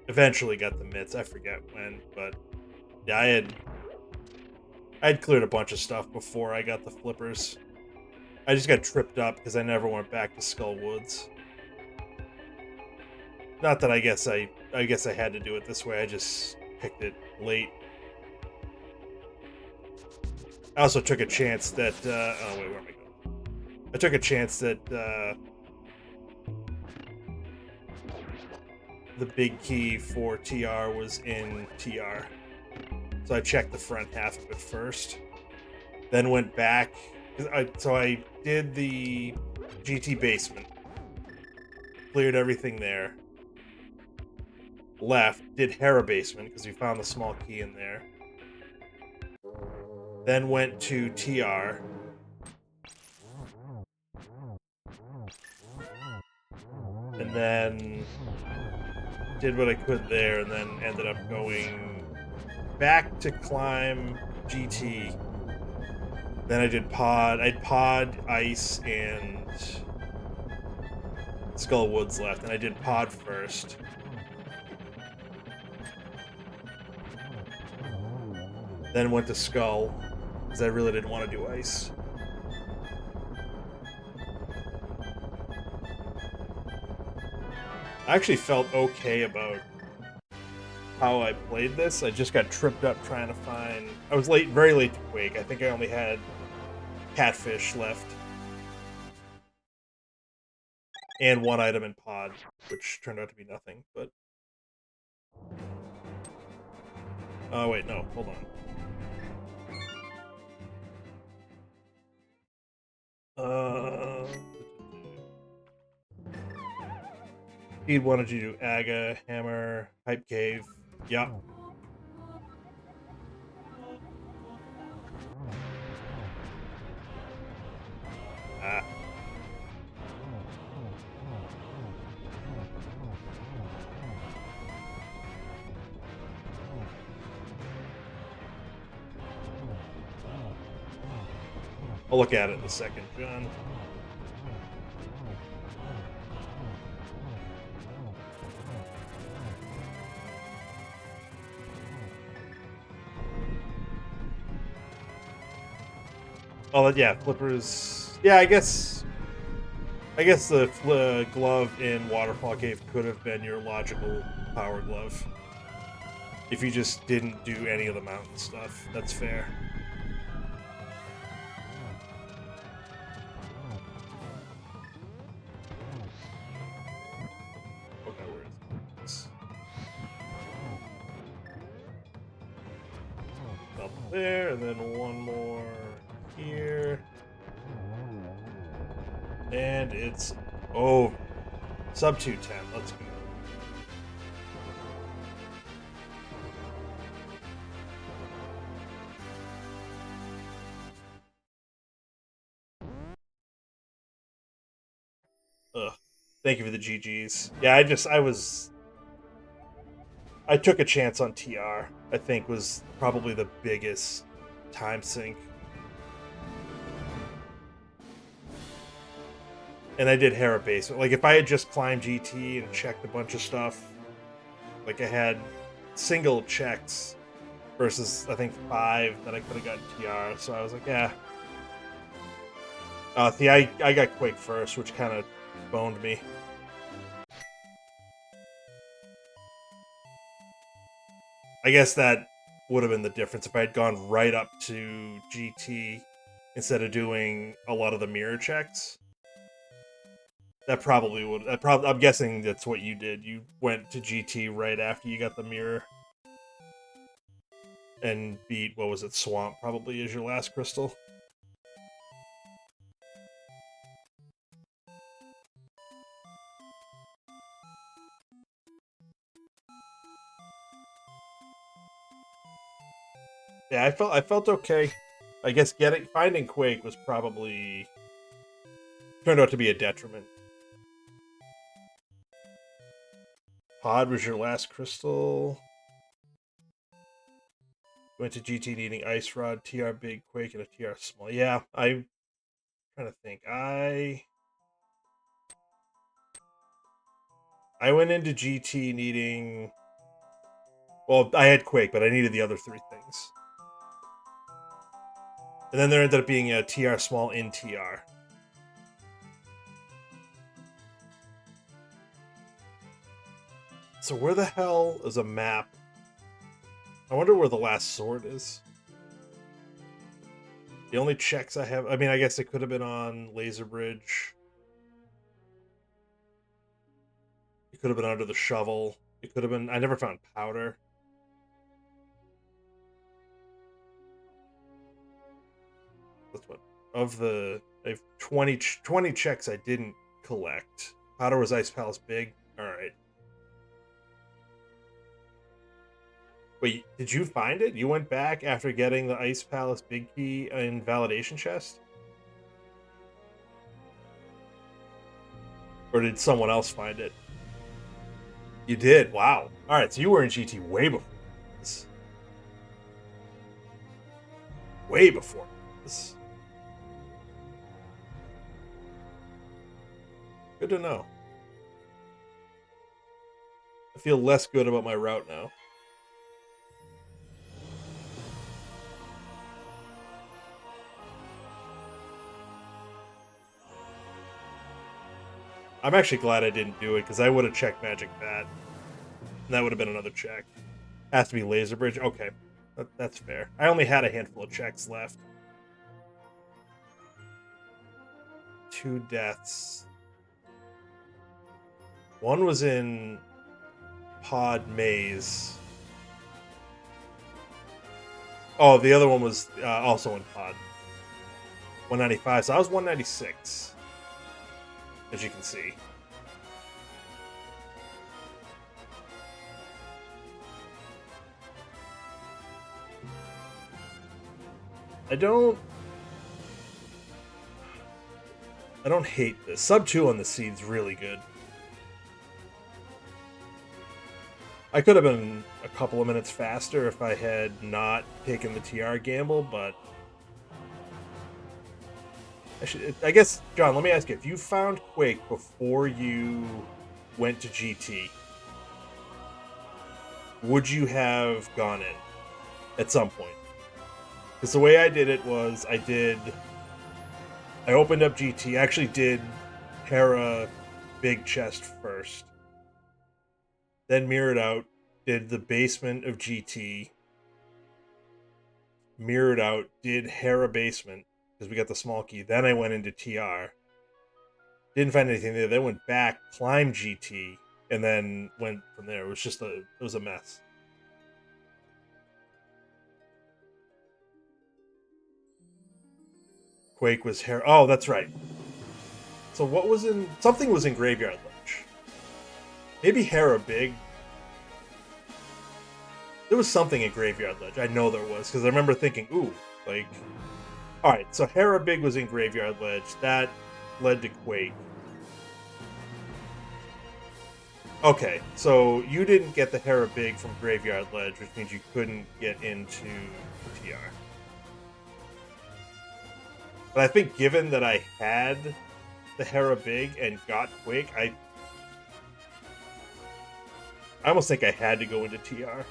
eventually got the mitts. I forget when, but yeah, I had cleared a bunch of stuff before I got the flippers. I just got tripped up because I never went back to Skull Woods. Not that I guess I had to do it this way. I just picked it late. I also took a chance that oh wait, where am I going? I took a chance that the big key for TR was in TR. So I checked the front half of it first. Then went back. So I did the GT basement. Cleared everything there. Left. Did Hera basement because we found the small key in there. Then went to TR. And then did what I could there, and then ended up going back to climb GT. Then I did pod. I had pod, ice, and Skull Woods left, and I did pod first. Then went to Skull, because I really didn't want to do ice. I actually felt okay about how I played this. I just got tripped up trying to find... I was very late to Quake. I think I only had Catfish left. And one item in pod, which turned out to be nothing, but... Oh, wait, no. Hold on. He wanted you to do Aga, Hammer, Hype Cave. Yup. Ah. I'll look at it in a second, John. Oh, yeah, flippers. Yeah, I guess the glove in Waterfall Cave could have been your logical power glove. If you just didn't do any of the mountain stuff. That's fair. Okay, where is this? Up there, and then one more here. And it's over. Sub 210. Let's go. Ugh. Thank you for the GGs. Yeah, I took a chance on TR. I think was probably the biggest time sink. And I did Hera basement. Like, if I had just climbed GT and checked a bunch of stuff, like I had single checks versus, I think, 5 that I could have gotten TR. So I was like, yeah. I got Quake first, which kind of boned me. I guess that would have been the difference if I had gone right up to GT instead of doing a lot of the mirror checks. That probably would. I'm guessing that's what you did. You went to GT right after you got the mirror. and beat, what was it, Swamp probably is your last crystal. Yeah, I felt okay. I guess finding Quake was probably turned out to be a detriment. Pod was your last crystal. Went to GT needing Ice Rod, TR Big, Quake, and a TR Small. Yeah, I'm trying to think. I went into GT needing. Well, I had Quake, but I needed the other three things. And then there ended up being a TR Small in TR. So where the hell is a map? I wonder where the last sword is. The only checks I have... I mean, I guess it could have been on Laser Bridge. It could have been under the shovel. It could have been... I never found powder. That's what... Of the... I have 20 checks I didn't collect. Powder was Ice Palace Big. Alright. Wait, did you find it? You went back after getting the Ice Palace Big Key in Validation Chest? Or did someone else find it? You did? Wow. Alright, so you were in GT way before this. Way before this. Good to know. I feel less good about my route now. I'm actually glad I didn't do it, because I would have checked Magic Bat. And that would have been another check. Has to be Laser Bridge? Okay. That's fair. I only had a handful of checks left. 2 deaths. One was in Pod Maze. Oh, the other one was also in Pod. 195. So I was 196. As you can see. I don't hate this. Sub 2 on the seed's really good. I could have been a couple of minutes faster if I had not taken the TR gamble, but I guess, John, let me ask you, if you found Quake before you went to GT, would you have gone in at some point? Because the way I did it was I opened up GT, actually did Hera Big Chest first, then mirrored out, did the basement of GT, mirrored out, did Hera basement, because we got the small key. Then I went into TR. Didn't find anything there. Then went back, climbed GT, and then went from there. It was just it was a mess. Quake was Hera. Oh, that's right. So what was in... Something was in Graveyard Ledge. Maybe Hera Big. There was something in Graveyard Ledge. I know there was, because I remember thinking, ooh, like... Alright, so Hera Big was in Graveyard Ledge. That led to Quake. Okay, so you didn't get the Hera Big from Graveyard Ledge, which means you couldn't get into TR. But I think given that I had the Hera Big and got Quake, I almost think I had to go into TR.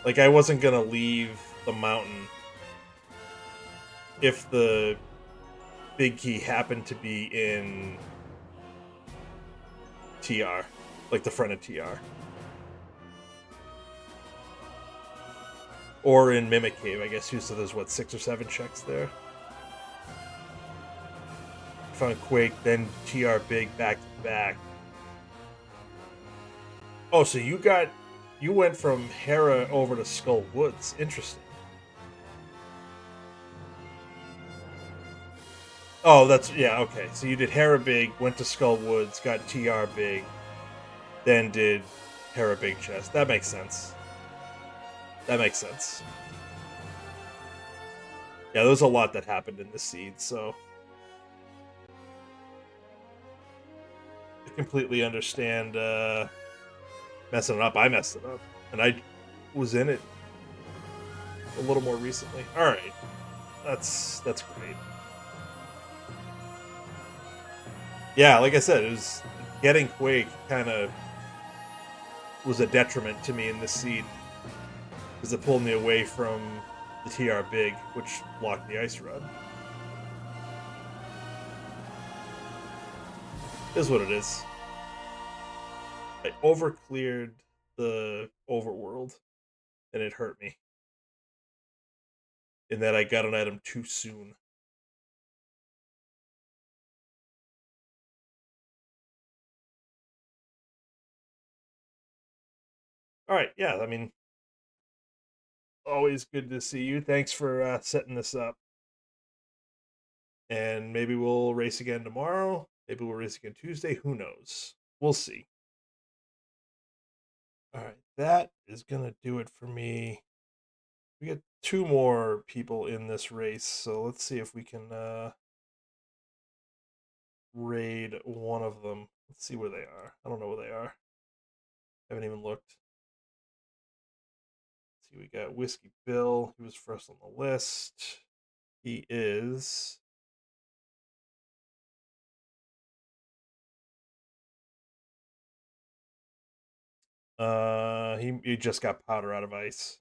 Like, I wasn't gonna leave the mountain if the big key happened to be in TR, like the front of TR. Or in Mimic Cave, I guess, too, so there's, what, 6 or 7 checks there? found Quake, then TR Big back to back. Oh, so you went from Hera over to Skull Woods. Interesting. Oh, that's yeah, okay. So you did Hera Big, went to Skull Woods, got TR Big, then did Hera Big Chest. That makes sense. That makes sense. Yeah, there was a lot that happened in the seed, so I completely understand messing it up. I messed it up. And I was in it a little more recently. Alright. That's great. Yeah, like I said, it was getting Quake kind of was a detriment to me in this seed because it pulled me away from the TR Big, which blocked the Ice Rod. Is what it is. I overcleared the overworld, and it hurt me in that I got an item too soon. All right, yeah, I mean, always good to see you. Thanks for setting this up. And maybe we'll race again tomorrow. Maybe we'll race again Tuesday. Who knows? We'll see. All right, that is gonna do it for me. We get two more people in this race, so let's see if we can raid one of them. Let's see where they are. I don't know where they are. I haven't even looked. Let's see, we got Whiskey Bill. He was first on the list. He is. He just got powder out of ice.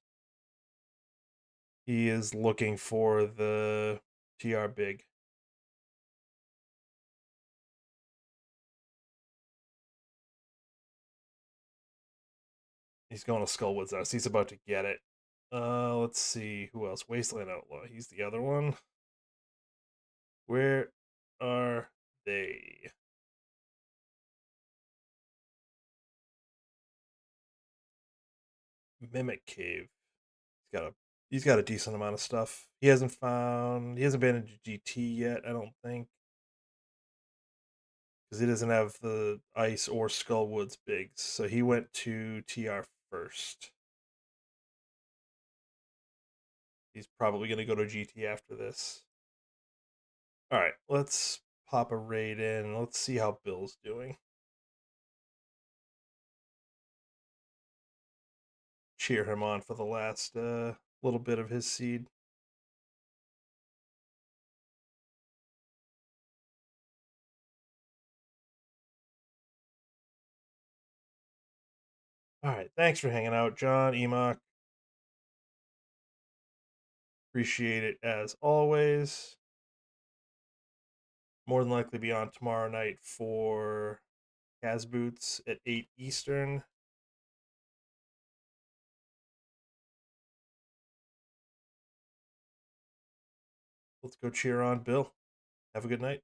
He is looking for the TR Big. He's going to Skullwoods House. He's about to get it. Let's see who else. Wasteland Outlaw. He's the other one. Where are they? Mimic Cave. He's got a decent amount of stuff. He hasn't been into GT yet, I don't think. Because he doesn't have the ice or Skullwoods bigs. So he went to TR first. He's probably gonna go to GT after this. Alright, let's pop a raid in. Let's see how Bill's doing. Cheer him on for the last little bit of his seed. All right, thanks for hanging out, John, Emok. Appreciate it as always. More than likely be on tomorrow night for Kaz Boots at 8 Eastern. Let's go cheer on Bill. Have a good night.